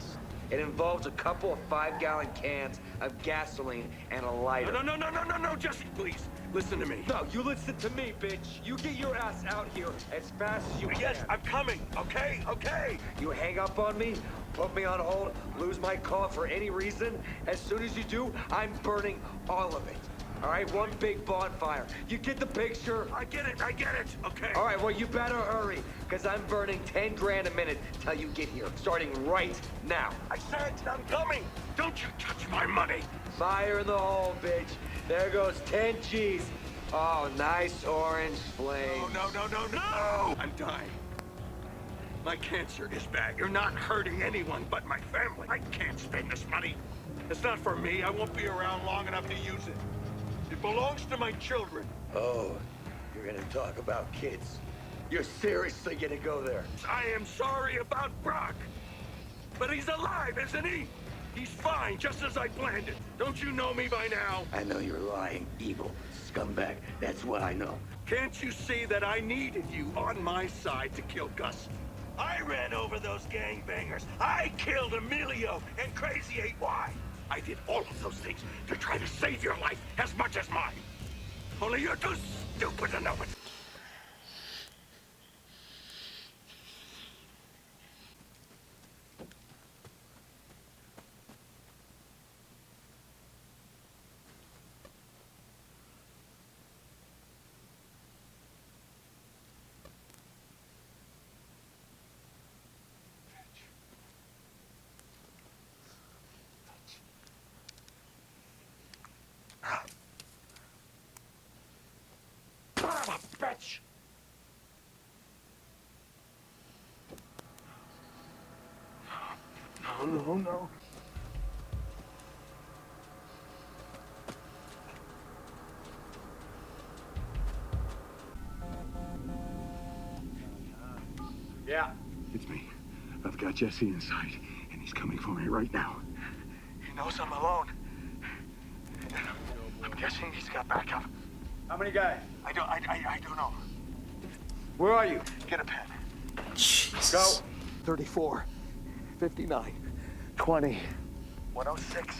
It involves a couple of 5-gallon cans of gasoline and a lighter. No, Jesse, please. Listen to me. No, you listen to me, bitch. You get your ass out here as fast as you can. Yes, I'm coming, okay? You hang up on me, put me on hold, lose my call for any reason. As soon as you do, I'm burning all of it. All right, one big bonfire. You get the picture? I get it, okay. All right, well, you better hurry, because I'm burning 10 grand a minute till you get here, starting right now. I said I'm coming. Don't you touch my money. Fire in the hole, bitch. There goes 10 G's. Oh, nice orange flame. No! I'm dying. My cancer is bad. You're not hurting anyone but my family. I can't spend this money. It's not for me. I won't be around long enough to use it. It belongs to my children. Oh, you're gonna talk about kids. You're seriously gonna go there? I am sorry about Brock. But he's alive, isn't he? He's fine, just as I planned it. Don't you know me by now? I know you're lying, evil scumbag. That's what I know. Can't you see that I needed you on my side to kill Gus? I ran over those gangbangers. I killed Emilio and Crazy 8Y. I did all of those things to try to save your life as much as mine. Only you're too stupid to know it. Bitch! No. Yeah. It's me. I've got Jesse inside, and he's coming for me right now. He knows I'm alone. I'm guessing he's got backup. How many guys? I don't know. Where are you? Get a pen. Jesus. Go. 34, 59, 20, 106,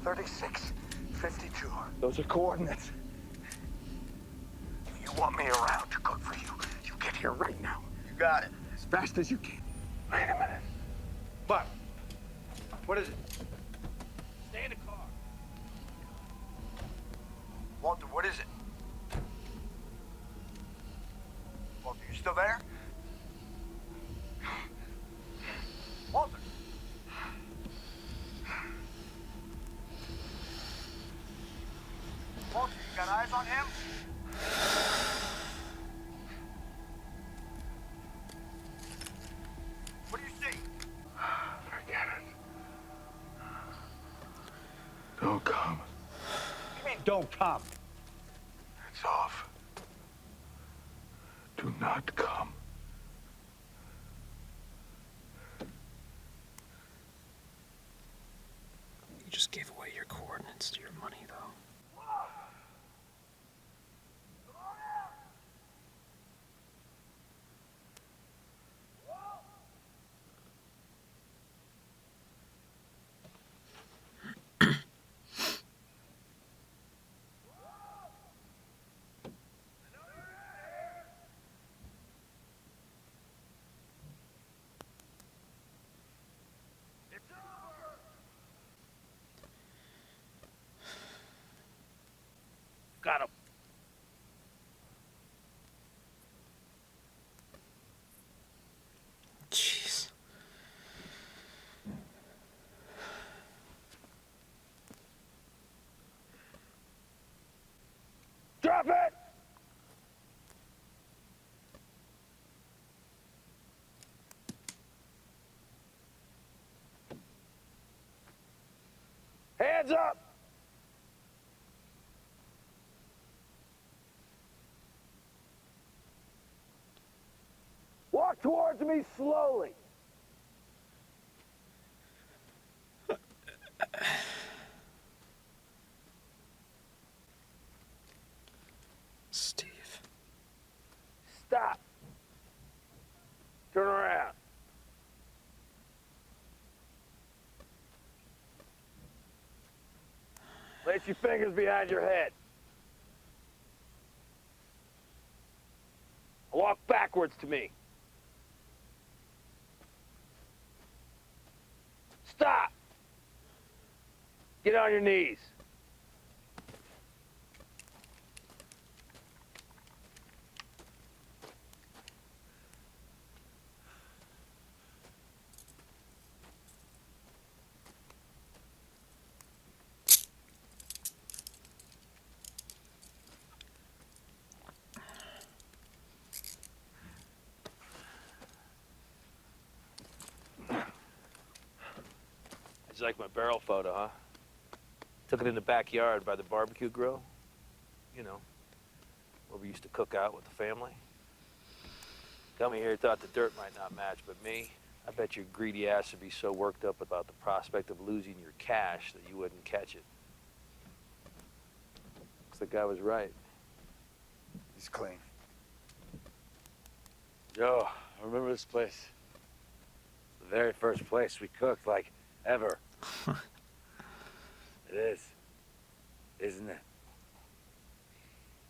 36, 52. Those are coordinates. If you want me around to cook for you, you get here right now. You got it. As fast as you can. Wait a minute. Buck, what is it? Stay in the car. Walter, what is it? Walter, you still there? Walter! Walter, you got eyes on him? What do you see? Forget it. Don't come. What do you mean, don't come? It's off. Do not come. You just gave away your coordinates to your money, though. Got him. Jeez. Drop it! Hands up! Walk towards me slowly. Steve. Stop. Turn around. Place your fingers behind your head. Walk backwards to me. Stop. Get on your knees. It's like my barrel photo, huh? Took it in the backyard by the barbecue grill. You know, where we used to cook out with the family. Coming here thought the dirt might not match, but me, I bet your greedy ass would be so worked up about the prospect of losing your cash that you wouldn't catch it. Looks like I was right. He's clean. Joe, I remember this place. The very first place we cooked, like, ever. It is. Isn't it?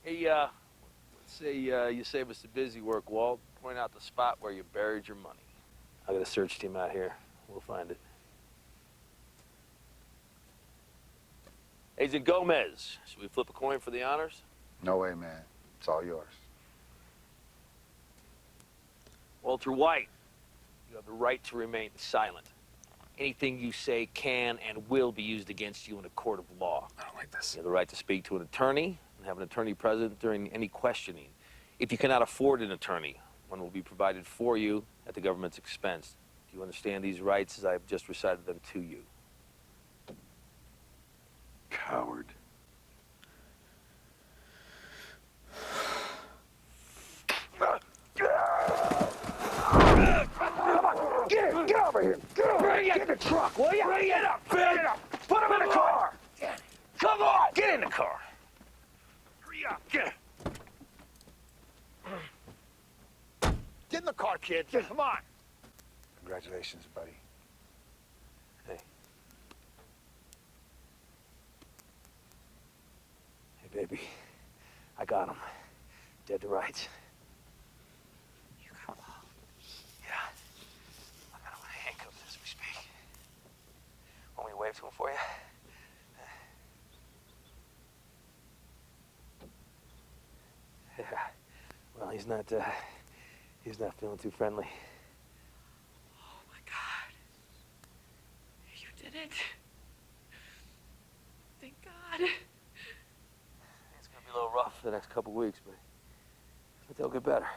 Hey, let's say you save us the busy work, Walt. Point out the spot where you buried your money. I got a search team out here. We'll find it. Agent Gomez, should we flip a coin for the honors? No way, man. It's all yours. Walter White, you have the right to remain silent. Anything you say can and will be used against you in a court of law. I don't like this. You have the right to speak to an attorney and have an attorney present during any questioning. If you cannot afford an attorney, one will be provided for you at the government's expense. Do you understand these rights as I've just recited them to you? Coward. car. Hurry up, get. Get in the car, kid. Come on. Congratulations, buddy. Hey. Hey, baby. I got him. Dead to rights. You got him. Yeah. I got him handcuffed as we speak. Want me to wave to him for you? Yeah. Well, he's not feeling too friendly. Oh my God. You did it. Thank God. It's gonna be a little rough the next couple weeks, but they'll get better.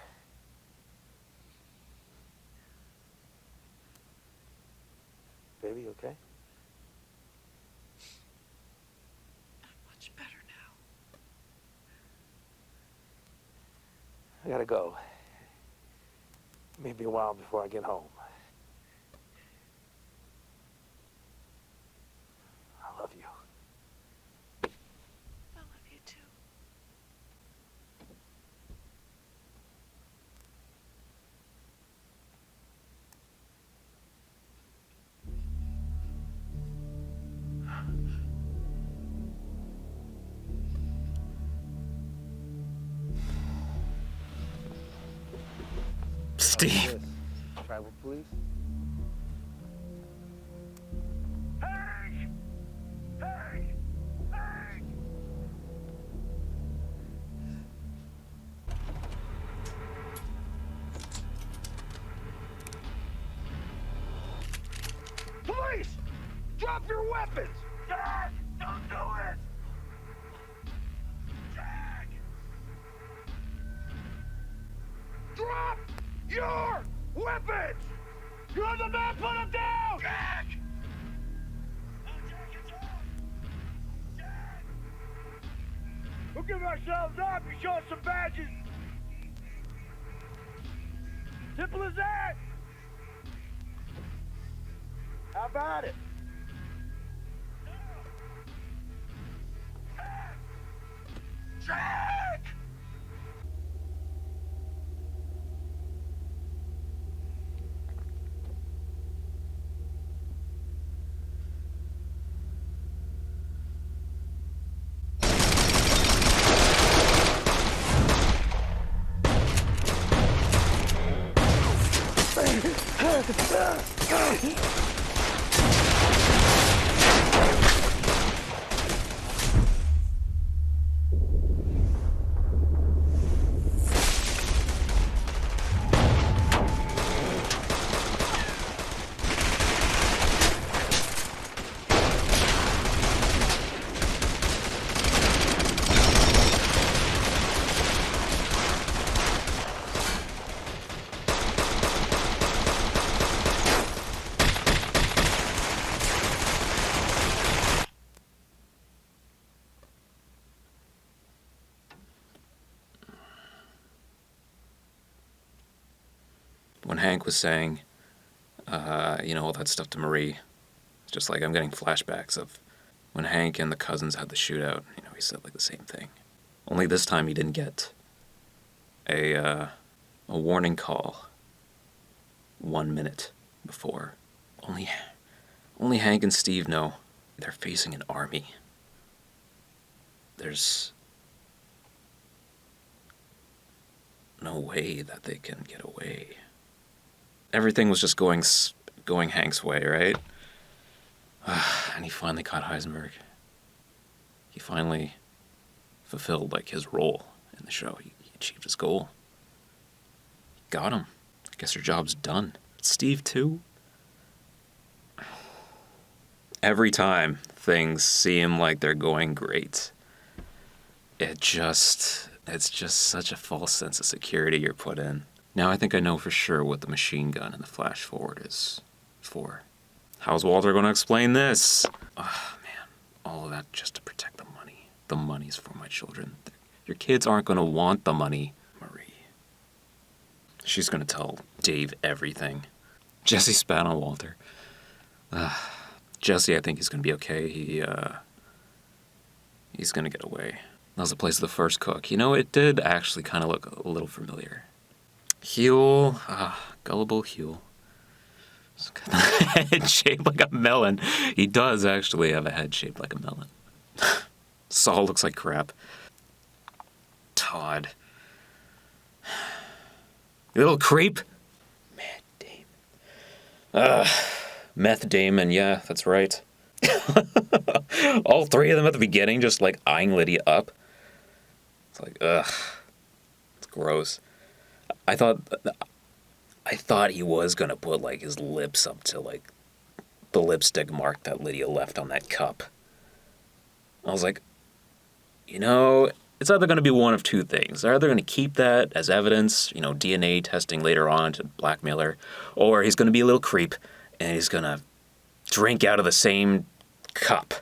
Baby, you okay? Much better now. I gotta go. Maybe a while before I get home. I love you. I love you too. Steve. Tribal police? Police! Drop your weapons! Jack! Don't do it! Jack! Drop your weapons! You're the man, put them down! Jack! No, Jack, it's off! Jack! We'll give ourselves up and show us some badges. Simple as that! How about it? Jack! When Hank was saying, all that stuff to Marie, it's just like I'm getting flashbacks of when Hank and the cousins had the shootout. He said like the same thing. Only this time he didn't get a warning call 1 minute before. Only Hank and Steve know they're facing an army. There's no way that they can get away. Everything was just going Hank's way, right? And he finally caught Heisenberg. He finally fulfilled like his role in the show. He achieved his goal. Got him. I guess your job's done. Steve too. Every time things seem like they're going great, it's just such a false sense of security you're put in. Now I think I know for sure what the machine gun and the flash forward is for. How's Walter going to explain this? Oh, man. All of that just to protect the money. The money's for my children. Your kids aren't going to want the money, Marie. She's going to tell Dave everything. Jesse spat on Walter. Jesse, I think he's going to be okay. He's gonna get away. That was the place of the first cook. You know, it did actually kind of look a little familiar. Huel, gullible Huel. He's got a head shaped like a melon. He does actually have a head shaped like a melon. Saul looks like crap. Todd. You little creep. Meth Damon, yeah, that's right. All three of them at the beginning just like eyeing Lydia up. It's like, ugh. It's gross. I thought he was gonna put like his lips up to like the lipstick mark that Lydia left on that cup. I was like, you know, it's either gonna be one of two things. They're either gonna keep that as evidence, you know, DNA testing later on to blackmail her, or he's gonna be a little creep and he's gonna drink out of the same cup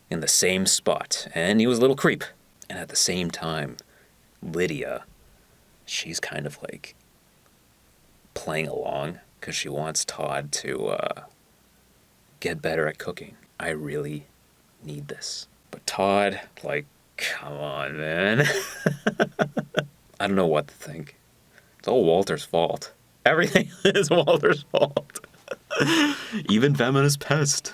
in the same spot. And he was a little creep. And at the same time, Lydia, she's kind of like playing along because she wants Todd to get better at cooking. I really need this. But Todd, like, come on, man. I don't know what to think. It's all Walter's fault. Everything is Walter's fault. Even Feminist Pest.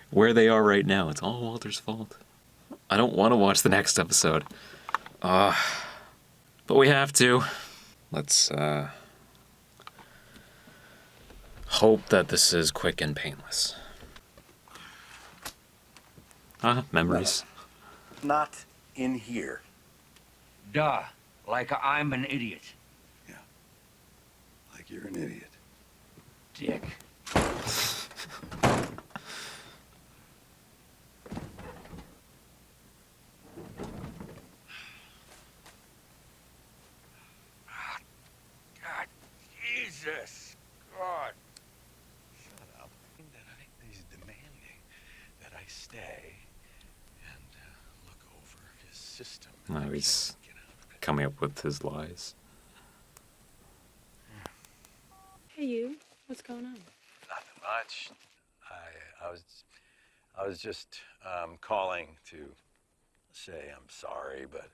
Where they are right now, it's all Walter's fault. I don't want to watch the next episode. But we have to. Let's hope that this is quick and painless. Memories. Not in here. Duh. Like I'm an idiot. Like you're an idiot. Dick. God, Jesus. God. Shut up. He's demanding that I stay and look over his system. Now he's coming up with his lies. Hey, you. What's going on? Nothing much. I was just calling to say I'm sorry, but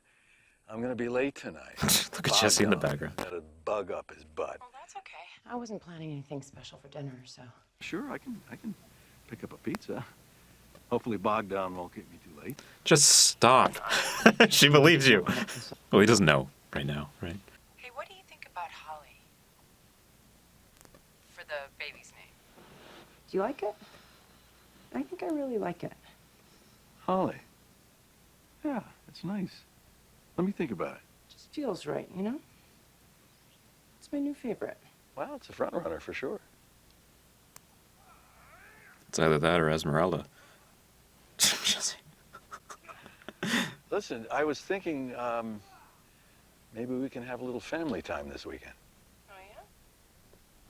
I'm gonna be late tonight. Look at Jesse in the background. Got a bug up his butt. Oh, that's okay. I wasn't planning anything special for dinner, so. Sure, I can pick up a pizza. Hopefully Bogdan won't get me too late. Just stop. She believes you. Well, he doesn't know right now, right? Hey, what do you think about Holly? For the baby's name. Do you like it? I think I really like it. Holly. Yeah, it's nice. Let me think about it. Just feels right, you know? It's my new favorite. Well, it's a front runner for sure. It's either that or Esmeralda. Jesse. Listen, I was thinking maybe we can have a little family time this weekend. Oh,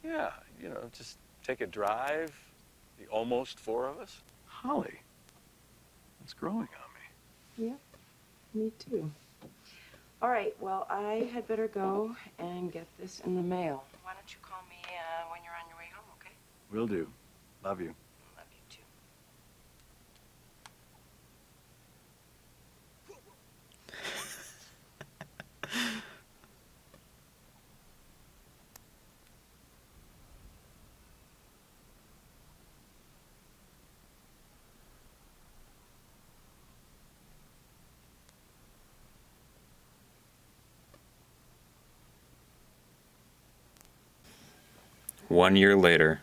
yeah? Yeah, you know, just take a drive, the almost four of us. Holly, it's growing on me. Yeah, me too. All right, well, I had better go and get this in the mail. Why don't you call me when you're on your way home, okay? Will do. Love you. Love you, too. One year later.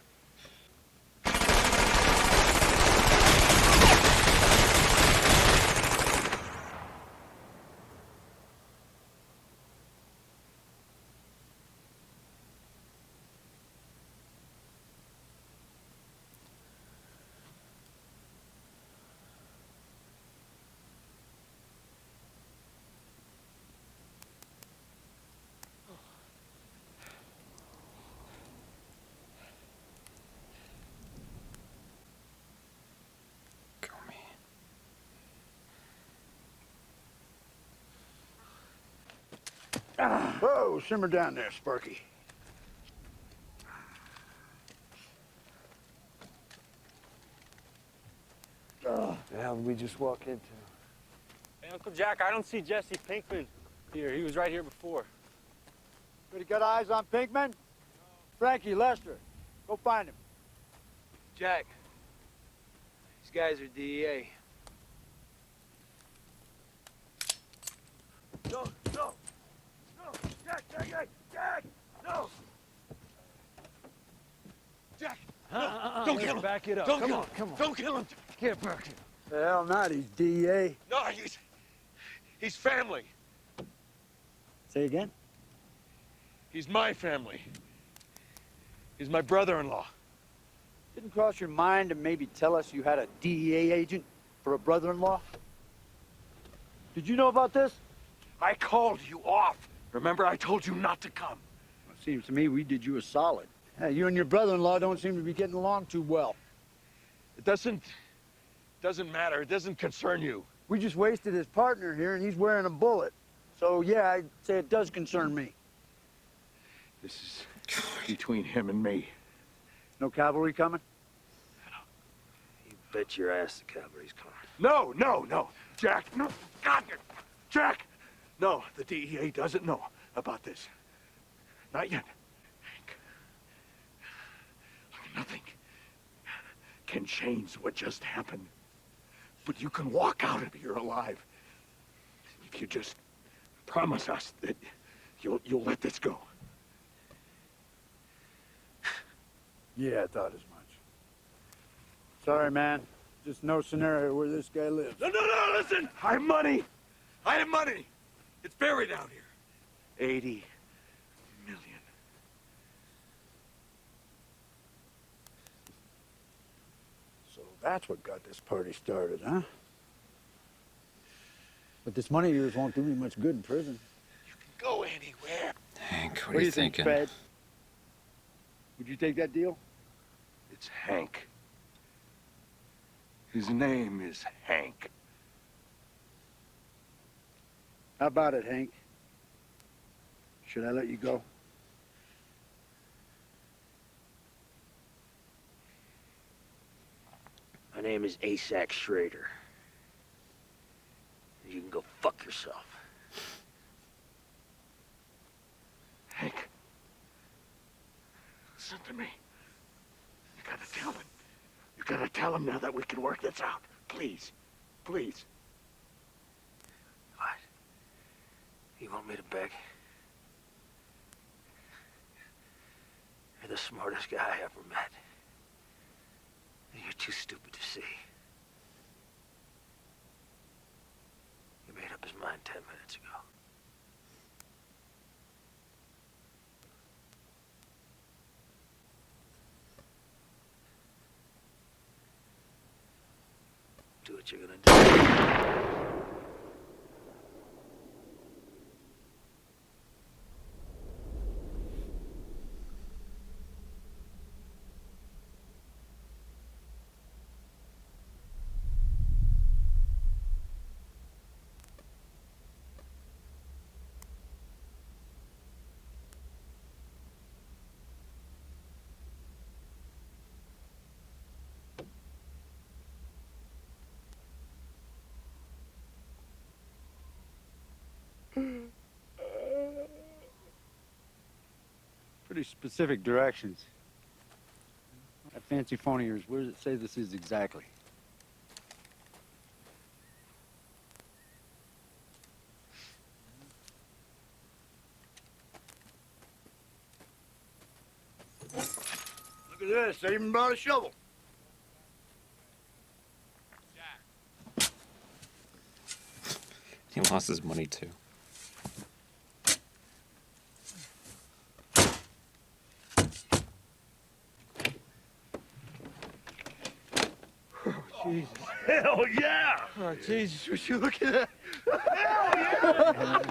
Whoa, simmer down there, Sparky. The hell did we just walk into? Uncle Jack, I don't see Jesse Pinkman here. He was right here before. Pretty got eyes on Pinkman? Frankie, Lester, go find him. Jack, these guys are DEA. No, no, no, Jack, no! Jack, no, don't kill him. Back it up. Don't Come kill on, him. come on. Don't kill him. Get back here. The hell not, he's DEA. No, he's family. Say again? He's my family. He's my brother-in-law. Didn't cross your mind to maybe tell us you had a DEA agent for a brother-in-law? Did you know about this? I called you off. Remember, I told you not to come. Well, it seems to me we did you a solid. Yeah, you and your brother-in-law don't seem to be getting along too well. It doesn't matter. It doesn't concern you. We just wasted his partner here, and he's wearing a bullet. So, yeah, I'd say it does concern me. This is between him and me. No cavalry coming? You bet your ass the cavalry's coming. No, no, no. Jack, no. God, Jack! No, the DEA doesn't know about this. Not yet. Hank. Look, nothing can change what just happened. But you can walk out of here alive. If you just promise us that you'll let this go. Yeah, I thought as much. Sorry, man. Just no scenario where this guy lives. No, listen! I have money! I have money! It's buried out here. 80 million. So that's what got this party started, huh? But this money of yours won't do me much good in prison. Go anywhere. Hank, What do you think, thinking? Fed? Would you take that deal? It's Hank. His name is Hank. How about it, Hank? Should I let you go? My name is Asac Schrader. You can go fuck yourself. Hank. Listen to me. You gotta tell him. You gotta tell him now that we can work this out. Please. Please. What? You want me to beg? You're the smartest guy I ever met. And you're too stupid to see. He made up his mind 10 minutes ago. Do what you're gonna do. Pretty specific directions. That fancy phone of yours, where does it say this is exactly? Look at this. They even brought a shovel. He lost his money too. Jesus. Hell yeah! Oh, Jesus, would you look at that? Hell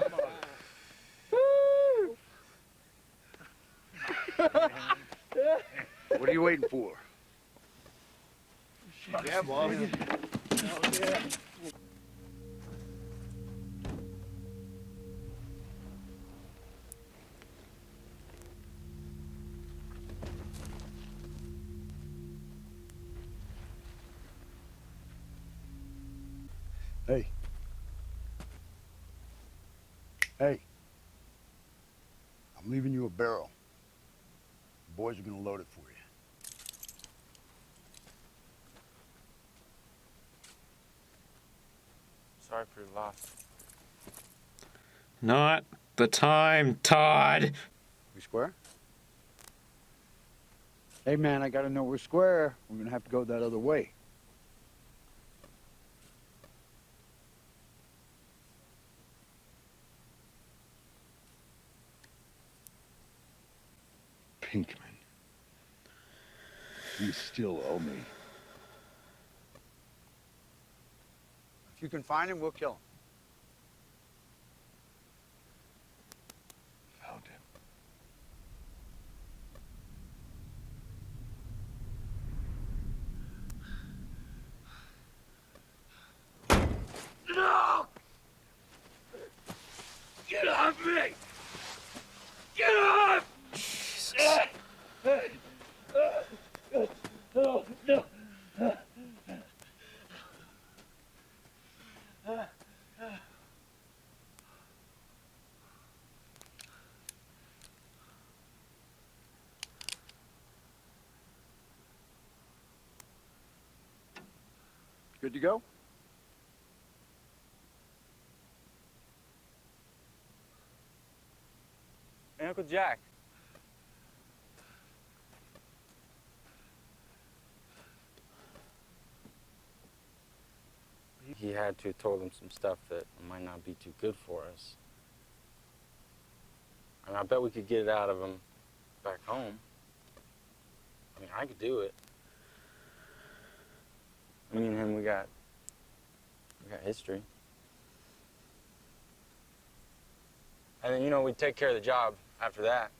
yeah! What are you waiting for? Yeah, Bob. Yeah. Hey, Hey, I'm leaving you a barrel. The boys are gonna load it for you. Sorry for your loss. Not the time, Todd. We square? Hey, man, I gotta know we're square. We're gonna have to go that other way. Pinkman. You still owe me. If you can find him, we'll kill him. Found him. No! Get off me! Get off! Jesus. No, no. Good to go? Hey, Uncle Jack. He had to have told him some stuff that might not be too good for us. And I bet we could get it out of him back home. I mean, I could do it. Me and him, we got history. And then, you know, we'd take care of the job after that.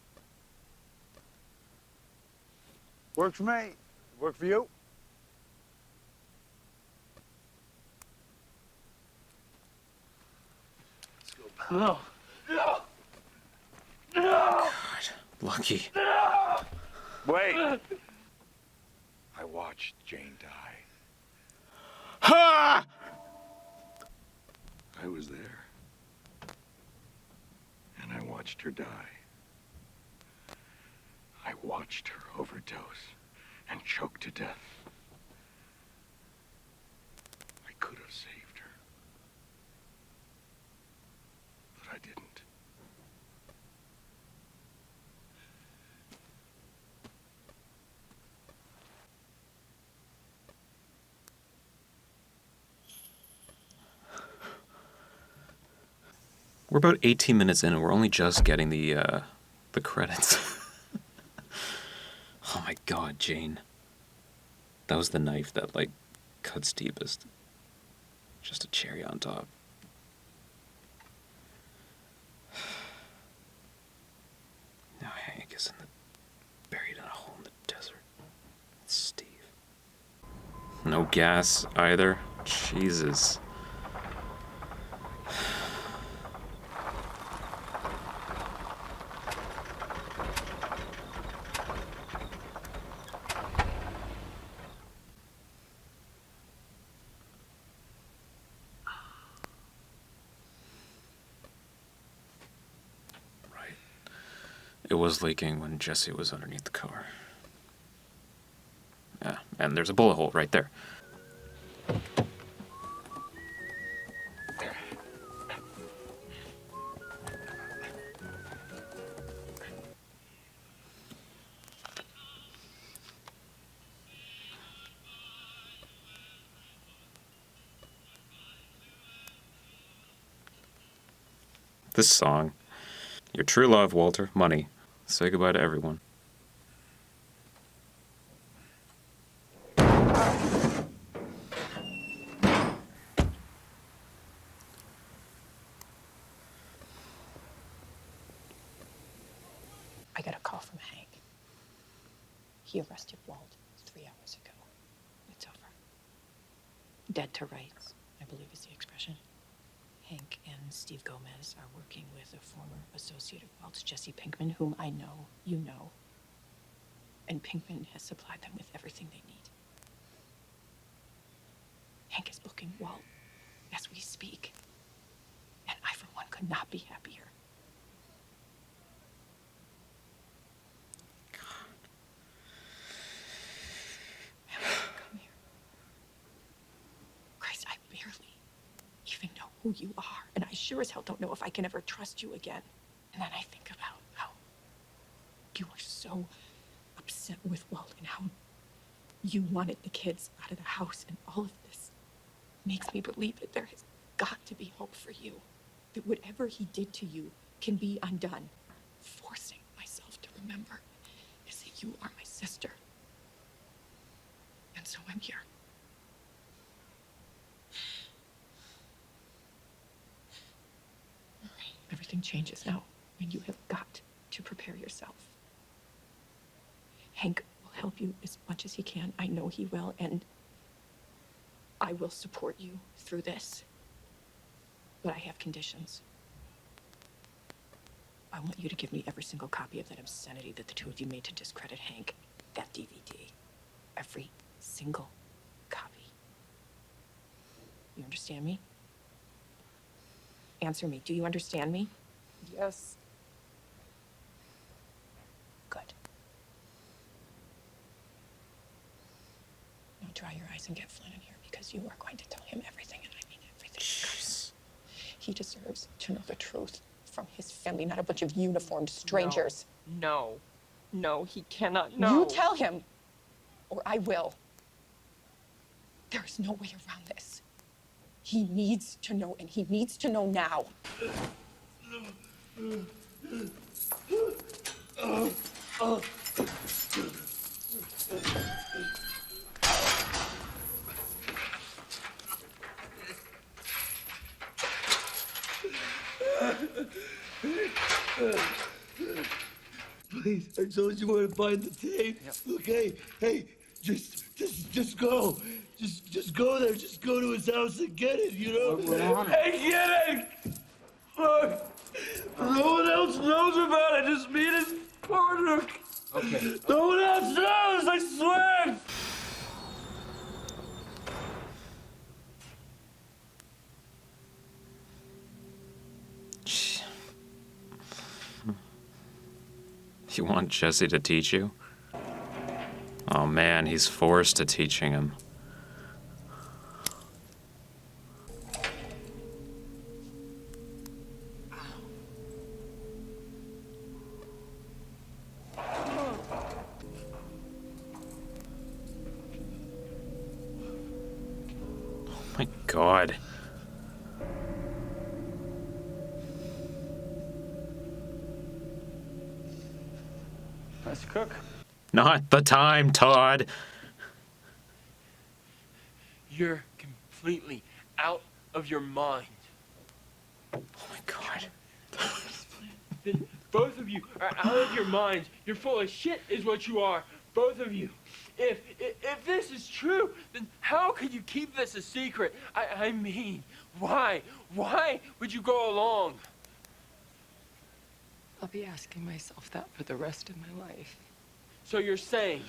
Works for me. Work for you? No. No. No. God, lucky. No. Wait. I watched Jane die. Ha! I was there. And I watched her die. I watched her overdose and choke to death. I could have saved her. But I didn't. We're about 18 minutes in and we're only just getting the credits. Oh my God, Jane. That was the knife that, like, cuts deepest. Just a cherry on top. Now Hank is buried in a hole in the desert. It's Steve. No gas either. Jesus. It was leaking when Jesse was underneath the car. Yeah, and there's a bullet hole right there. This song. Your true love, Walter. Money. Say goodbye to everyone. I got a call from Hank. He arrested Walt 3 hours ago. It's over. Dead to rights, I believe is the expression. Hank and Steve Gomez are working with a former associate of Walt's, Jesse Pinkman, whom I know you know. And Pinkman has supplied them with everything they need. Hank is booking Walt as we speak. And I, for one, could not be happier. who you are, and I sure as hell don't know if I can ever trust you again. And then I think about how you were so upset with Walt and how you wanted the kids out of the house, and all of this makes me believe that there has got to be hope for you. That whatever he did to you can be undone. Forcing myself to remember is that you are my sister. And so I'm here. Everything changes now, and you have got to prepare yourself. Hank will help you as much as he can. I know he will, and I will support you through this. But I have conditions. I want you to give me every single copy of that obscenity that the two of you made to discredit Hank. That DVD. Every single copy. You understand me? Answer me. Do you understand me? Yes. Good. Now dry your eyes and get Flynn in here, because you are going to tell him everything, and I mean everything. Jeez. He deserves to know the truth from his family, not a bunch of uniformed strangers. No. No, he cannot know. You tell him, or I will. There is no way around this. He needs to know, and he needs to know now. Please, I told you where to find the tape. Okay, hey, just go. Just go there. Just go to his house and get it, you know? We're on it. Hey, get it! Look, no one else knows about it. Just me and his partner. Okay. No one else knows, I swear! You want Jesse to teach you? Oh man, he's forced to teaching him. Oh my God. Nice cook. Not the time, Todd. You're completely out of your mind. Oh my God. Then both of you are out of your minds. You're full of shit is what you are. Both of you. If this is true, then how could you keep this a secret? I mean, why? Why would you go along? I'll be asking myself that for the rest of my life. So you're saying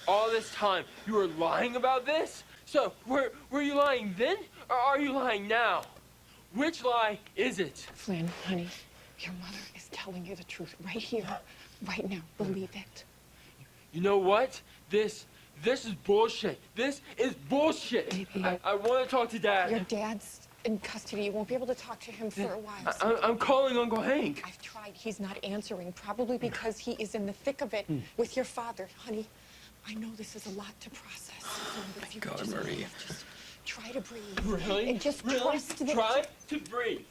all this time you were lying about this? So were you lying then, or are you lying now? Which lie is it? Flynn, honey, your mother is telling you the truth right here, right now. Believe it. You know what? This is bullshit. This is bullshit. Baby. I want to talk to Dad. Your dad's in custody. You won't be able to talk to him for a while. I'm calling Uncle Hank. I've tried. He's not answering, probably because he is in the thick of it with your father. Honey, I know this is a lot to process. But if you could just Marie. Just try to breathe. Really? And just really? trust that... Try to breathe.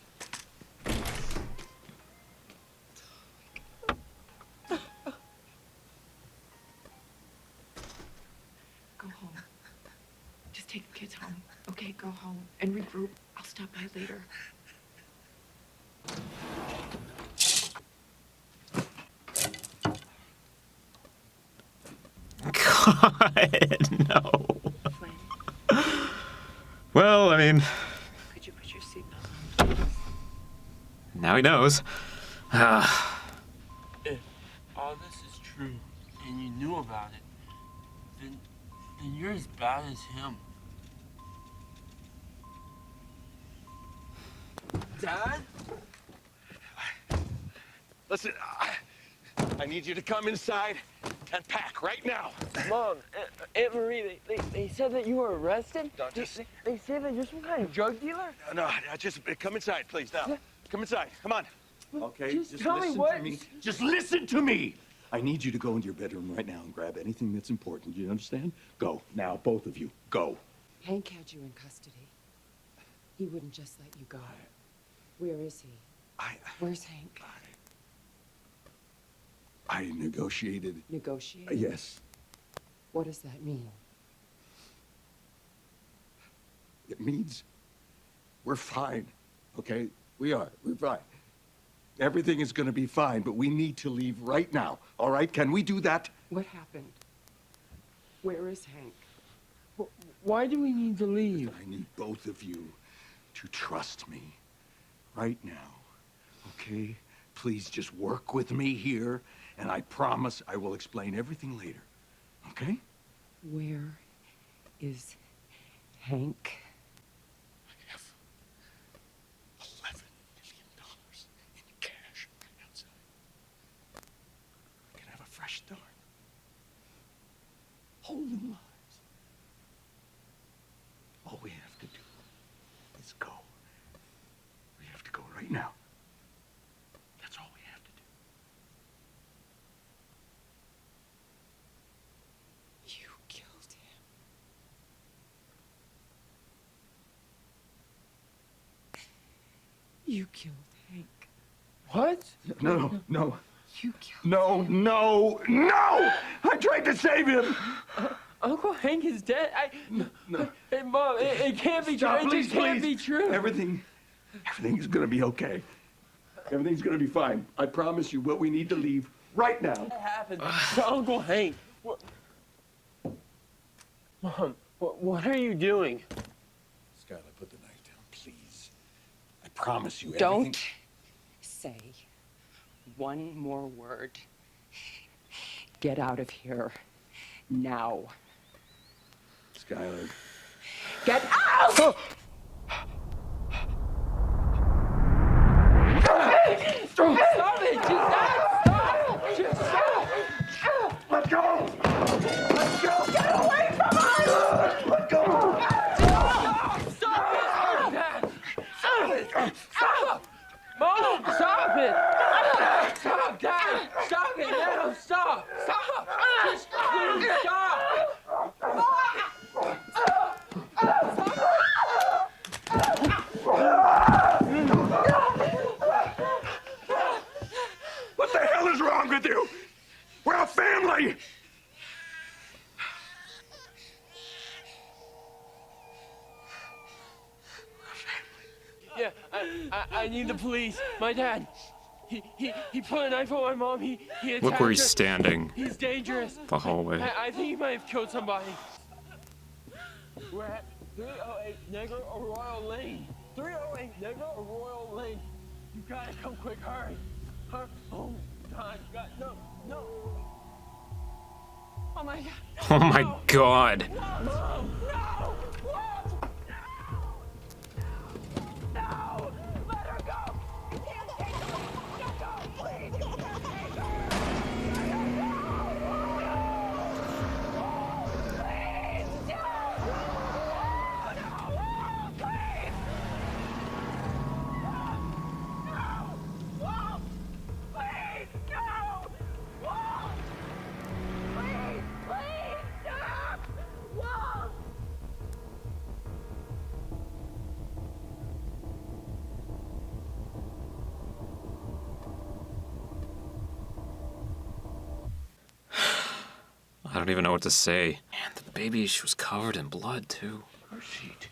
Go home. Just take the kids home. Okay, go home and regroup. I'll stop by later. God, no. Well, I mean, Could you put your seatbelt on? now he knows. If all this is true and you knew about it, then you're as bad as him. Dad? Listen, I need you to come inside. and pack right now. Mom, Aunt Marie, they said that you were arrested? Just... They say that you're some kind of drug dealer? No, just come inside, please, now. Come inside, come on. Okay, Just tell me what... to me. Just listen to me. I need you to go into your bedroom right now and grab anything that's important. You understand? Go, now, both of you, go. Hank had you in custody. He wouldn't just let you go. Where is he? Where's Hank? I negotiated. Negotiated? Yes. What does that mean? It means we're fine, okay? We're fine. Everything is gonna be fine, but we need to leave right now, all right? Can we do that? What happened? Where is Hank? Why do we need to leave? I need both of you to trust me right now, okay? Please just work with me here, and I promise I will explain everything later, okay? Where is Hank? I have $11 million in cash right outside. I can have a fresh start. Whole new lives. All we have to do is go. We have to go right now. That's all we have to do. You killed him. You killed Hank. What? No. You killed No! I tried to save him! Uncle Hank is dead. No. Hey, Mom, it can't be true. It just can't be true. Everything is gonna be okay. Everything's gonna be fine. I promise you, but we need to leave right now. What happened to Uncle Hank? Mom, what are you doing? Skylar, put the knife down, please. I promise you, Don't say one more word. Get out of here now. Skylar. Get out! Stop it! Just stop! Let go! Let go! Get away from us! Let go! Stop it! Stop it! Stop! Mom, stop it! Stop, Dad! Stop it now! Stop! Stop! Just please stop! What the hell is wrong with you? We're a family! Yeah, I need the police. My dad, he put a knife on my mom. He attacked Look where he's her. standing. He's dangerous. The hallway. I think he might have killed somebody. We're at 308 Negro Arroyo Lane. 308 Negro Arroyo Lane. You gotta come quick, hurry. Oh, God, no. Oh my God. Oh my God. Mom, no! No! Let her go! You can't take her! Let go, please! You can't take her! Let her go! Please! No! No! Please! No! Whoa! Please! No! Whoa! Please! Stop! Whoa! I don't even know what to say. Man, the baby, she was covered in blood, too. Car seat.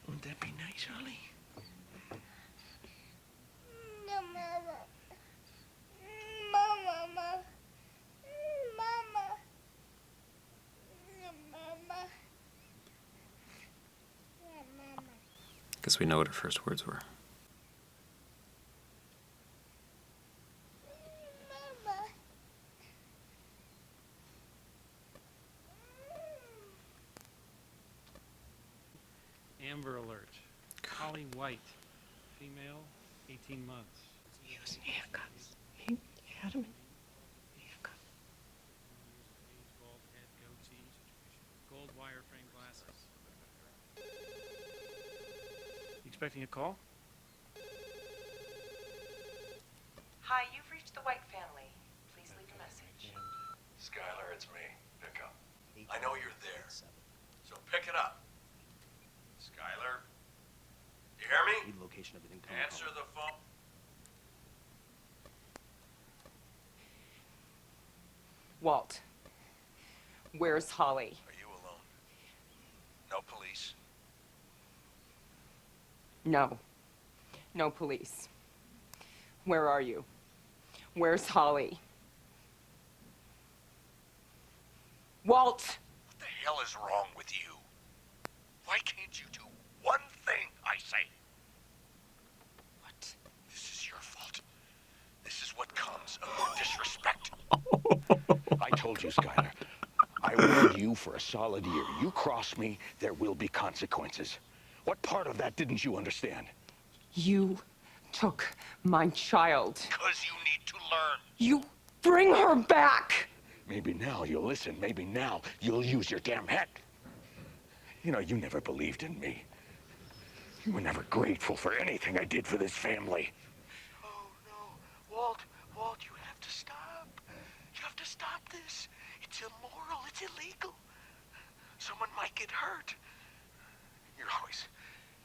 Wouldn't that be nice, Ollie? No, Mama. Mama. Mama. Mama. Mama. Guess we know what her first words were. Mama. Amber alert. Holly White. Female, 18 months. Use handcuffs. He had him in handcuffs. expecting a call? Hi, you've reached the White family. Please leave a message. Skylar, it's me. Pick up. I know you're there, so pick it up. Skylar? You hear me? Location of an Answer the phone. Walt, where's Holly? Are you alone? No police? No. No police. Where are you? Where's Holly? Walt! What the hell is wrong with you? Why can't you do one thing I say? What? This is your fault. This is what comes of your disrespect. I told you, Skylar. I warned you for a solid year. You cross me, there will be consequences. What part of that didn't you understand? You took my child. Because you need to learn. You bring her back! Maybe now you'll listen. Maybe now you'll use your damn head. You know, you never believed in me. You were never grateful for anything I did for this family. Oh, no. Walt, you have to stop. You have to stop this. It's immoral. It's illegal. Someone might get hurt. You're always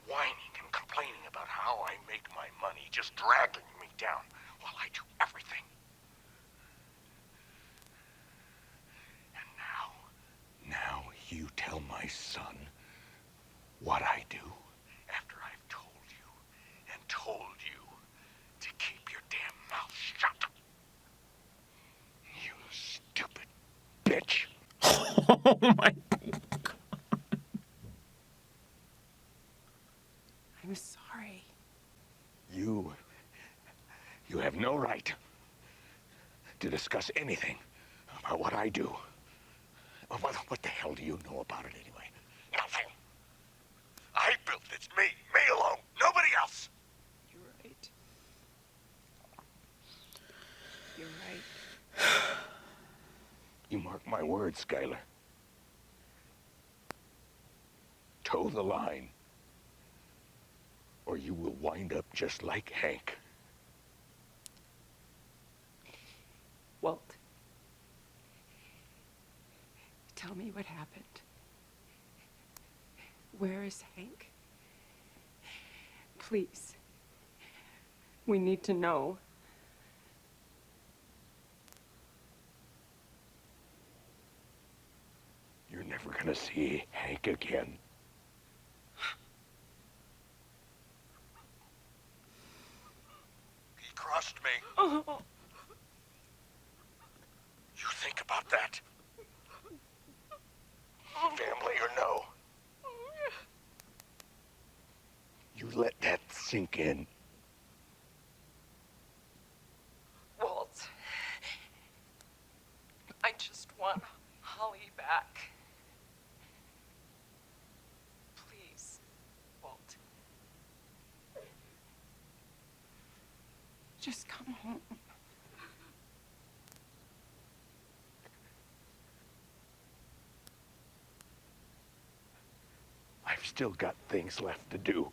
whining and complaining about how I make my money, just dragging me down while I do everything. And now you tell my son what I do after I've told you and told you to keep your damn mouth shut. You stupid bitch. Oh my. I'm sorry. You have no right to discuss anything about what I do. What the hell do you know about it anyway? Nothing. I built this. Me alone. Nobody else. You're right. You're right. You mark my words, Skylar. Toe the line, or you will wind up just like Hank. Walt, tell me what happened. Where is Hank? Please. We need to know. You're never gonna see Hank again. He crushed me. Oh. You think about that. Family or no. You let that sink in. Walt, I just want Holly back. Please, Walt. Just come home. I've still got things left to do.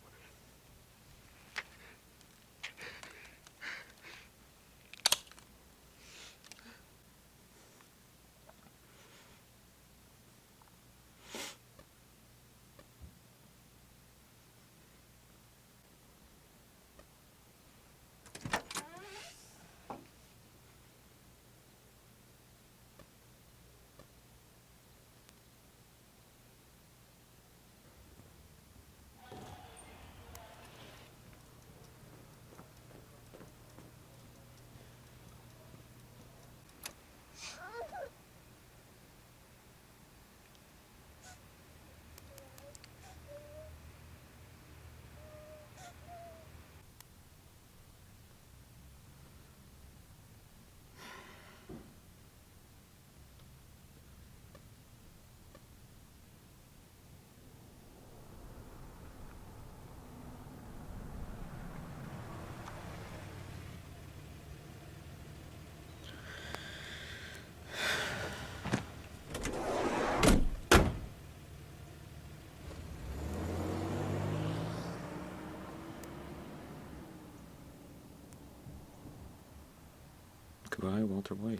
Goodbye, Walter White.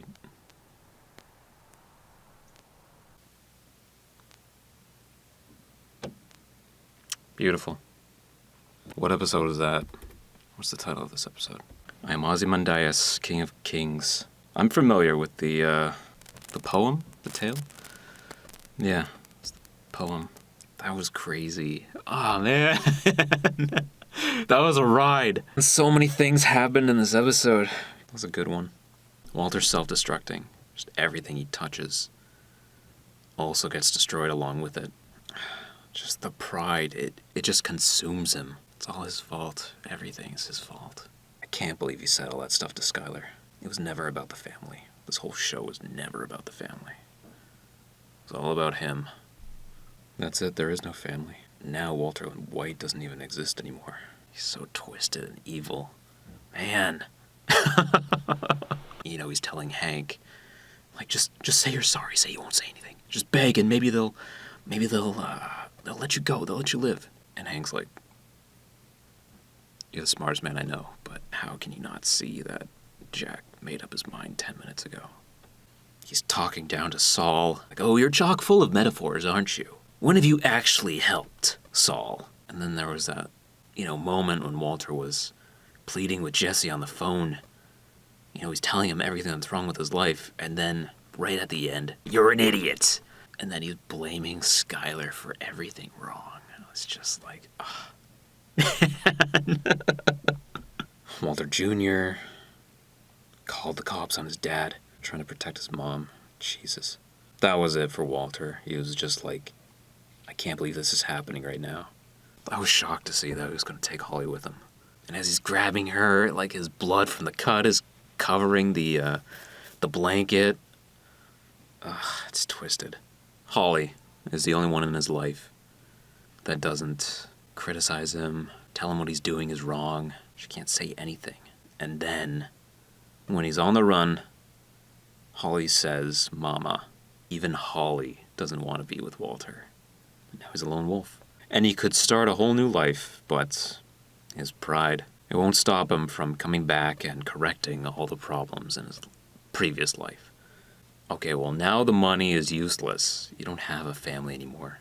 Beautiful. What episode is that? What's the title of this episode? I am Ozymandias, King of Kings. I'm familiar with the poem, the tale. Yeah, it's the poem. That was crazy. Oh man, that was a ride. So many things happened in this episode. That was a good one. Walter's self-destructing. Just everything he touches also gets destroyed along with it. Just the pride, it just consumes him. It's all his fault. Everything's his fault. I can't believe he said all that stuff to Skylar. It was never about the family. This whole show was never about the family. It was all about him. That's it, there is no family. Now Walter White doesn't even exist anymore. He's so twisted and evil. Man. You know, he's telling Hank, like, just say you're sorry, say you won't say anything. Just beg and maybe they'll let you go, they'll let you live. And Hank's like, you're the smartest man I know, but how can you not see that Jack made up his mind 10 minutes ago? He's talking down to Saul, like, oh, you're chock full of metaphors, aren't you? When have you actually helped Saul? And then there was that, moment when Walter was pleading with Jesse on the phone. He's telling him everything that's wrong with his life, and then, right at the end, you're an idiot! And then he's blaming Skylar for everything wrong. It's just like, Walter Jr. called the cops on his dad, trying to protect his mom. Jesus. That was it for Walter. He was just like, I can't believe this is happening right now. I was shocked to see that he was going to take Holly with him. And as he's grabbing her, like his blood from the cut is covering the blanket. It's twisted. Holly is the only one in his life that doesn't criticize him, tell him what he's doing is wrong. She can't say anything. And then, when he's on the run, Holly says, Mama. Even Holly doesn't want to be with Walter. Now he's a lone wolf. And he could start a whole new life, but his pride, it won't stop him from coming back and correcting all the problems in his previous life. Okay, well, now the money is useless. You don't have a family anymore.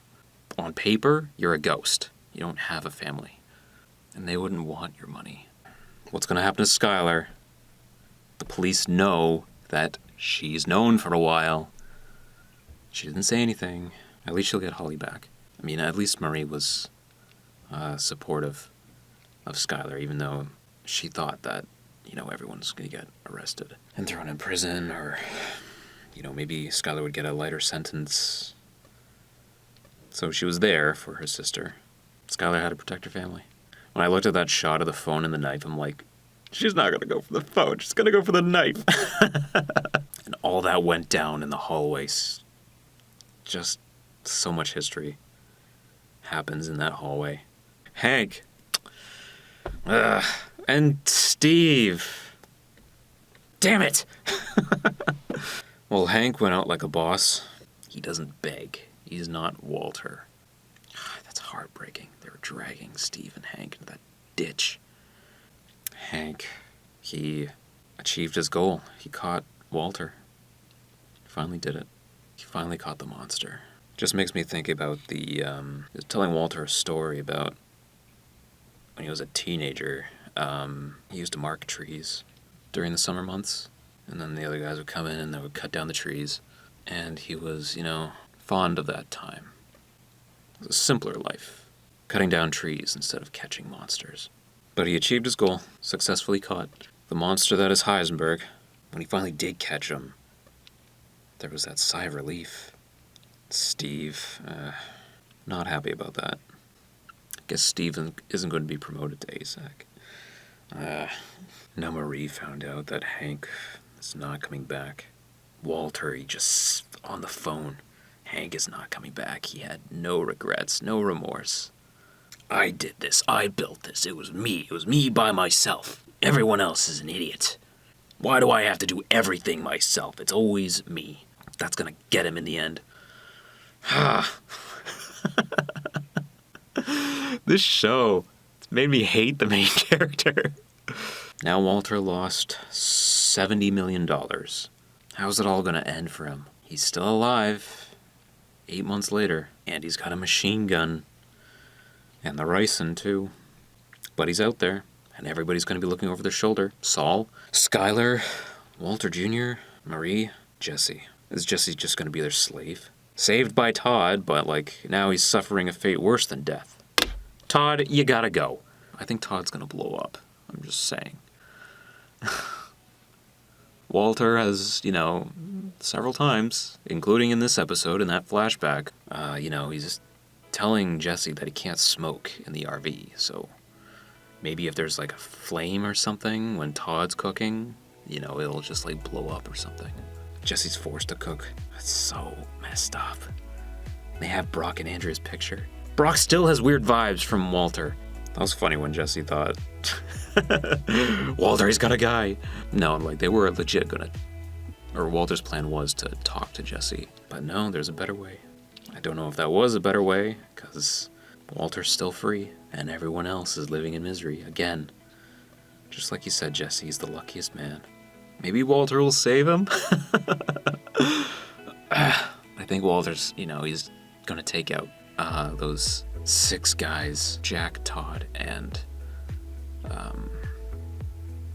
On paper, you're a ghost. You don't have a family. And they wouldn't want your money. What's going to happen to Skylar? The police know that she's known for a while. She didn't say anything. At least she'll get Holly back. I mean, at least Marie was supportive of Skylar, even though she thought that, everyone's going to get arrested and thrown in prison, or, maybe Skylar would get a lighter sentence. So she was there for her sister. Skylar had to protect her family. When I looked at that shot of the phone and the knife, I'm like, she's not going to go for the phone. She's going to go for the knife. And all that went down in the hallways. Just so much history happens in that hallway. Hank. And Steve. Damn it! Well, Hank went out like a boss. He doesn't beg. He's not Walter. That's heartbreaking. They were dragging Steve and Hank into that ditch. Hank, he achieved his goal. He caught Walter. He finally did it. He finally caught the monster. Just makes me think about he was telling Walter a story about when he was a teenager. He used to mark trees during the summer months, and then the other guys would come in and they would cut down the trees, and he was, fond of that time. It was a simpler life, cutting down trees instead of catching monsters. But he achieved his goal, successfully caught the monster that is Heisenberg. When he finally did catch him, there was that sigh of relief. Steve, not happy about that. I guess Steve isn't going to be promoted to ASAC. Now Marie found out that Hank is not coming back. Walter, he just, on the phone, Hank is not coming back. He had no regrets, no remorse. I did this, I built this, it was me by myself. Everyone else is an idiot. Why do I have to do everything myself? It's always me. That's gonna get him in the end. This show made me hate the main character. Now Walter lost $70 million. How's it all gonna end for him? He's still alive 8 months later, and he's got a machine gun. And the ricin, too. But he's out there, and everybody's gonna be looking over their shoulder. Saul, Skylar, Walter Jr., Marie, Jesse. Is Jesse just gonna be their slave? Saved by Todd, but like now he's suffering a fate worse than death. Todd, you gotta go. I think Todd's gonna blow up. I'm just saying. Walter has, you know, several times, including in this episode, in that flashback, you know, he's telling Jesse that he can't smoke in the RV, so maybe if there's like a flame or something when Todd's cooking, you know, it'll just like blow up or something. Jesse's forced to cook. That's so messed up. They have Brock and Andrea's picture. Brock still has weird vibes from Walter. That was funny when Jesse thought, Walter, he's got a guy. No, like they were legit gonna, or Walter's plan was to talk to Jesse. But no, there's a better way. I don't know if that was a better way, because Walter's still free, and everyone else is living in misery again. Just like you said, Jesse, he's the luckiest man. Maybe Walter will save him? I think Walter's, you know, he's gonna take out those 6 guys, Jack, Todd, and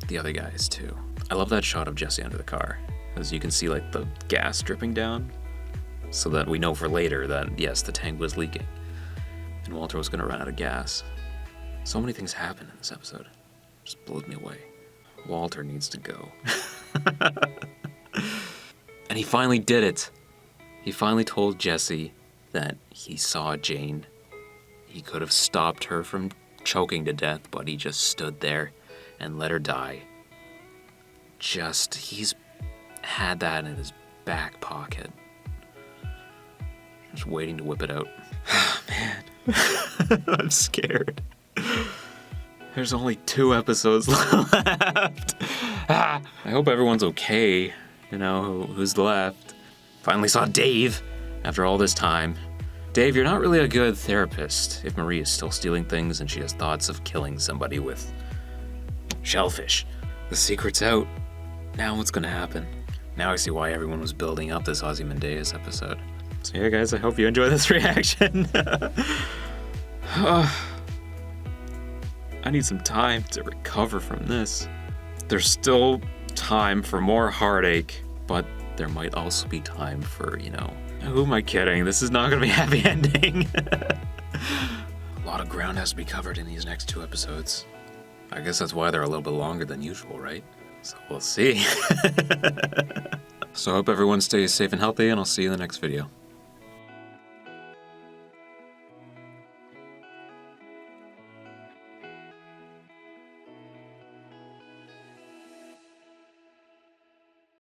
the other guys too. I love that shot of Jesse under the car, as you can see like the gas dripping down, so that we know for later that yes, the tank was leaking and Walter was gonna run out of gas. So many things happen in this episode. Just blows me away. Walter needs to go. And he finally did it. He finally told Jesse that he saw Jane. He could have stopped her from choking to death, but he just stood there and let her die. He's had that in his back pocket. Just waiting to whip it out. Man, I'm scared. There's only 2 episodes left. I hope everyone's okay. You know, who's left? Finally saw Dave after all this time. Dave, you're not really a good therapist if Marie is still stealing things and she has thoughts of killing somebody with shellfish. The secret's out. Now what's gonna happen? Now I see why everyone was building up this Ozymandias episode. So yeah, guys, I hope you enjoy this reaction. I need some time to recover from this. There's still time for more heartache, but there might also be time for, you know, who am I kidding? This is not gonna be a happy ending. A lot of ground has to be covered in these next 2 episodes. I guess that's why they're a little bit longer than usual, right? So we'll see. So I hope everyone stays safe and healthy, and I'll see you in the next video.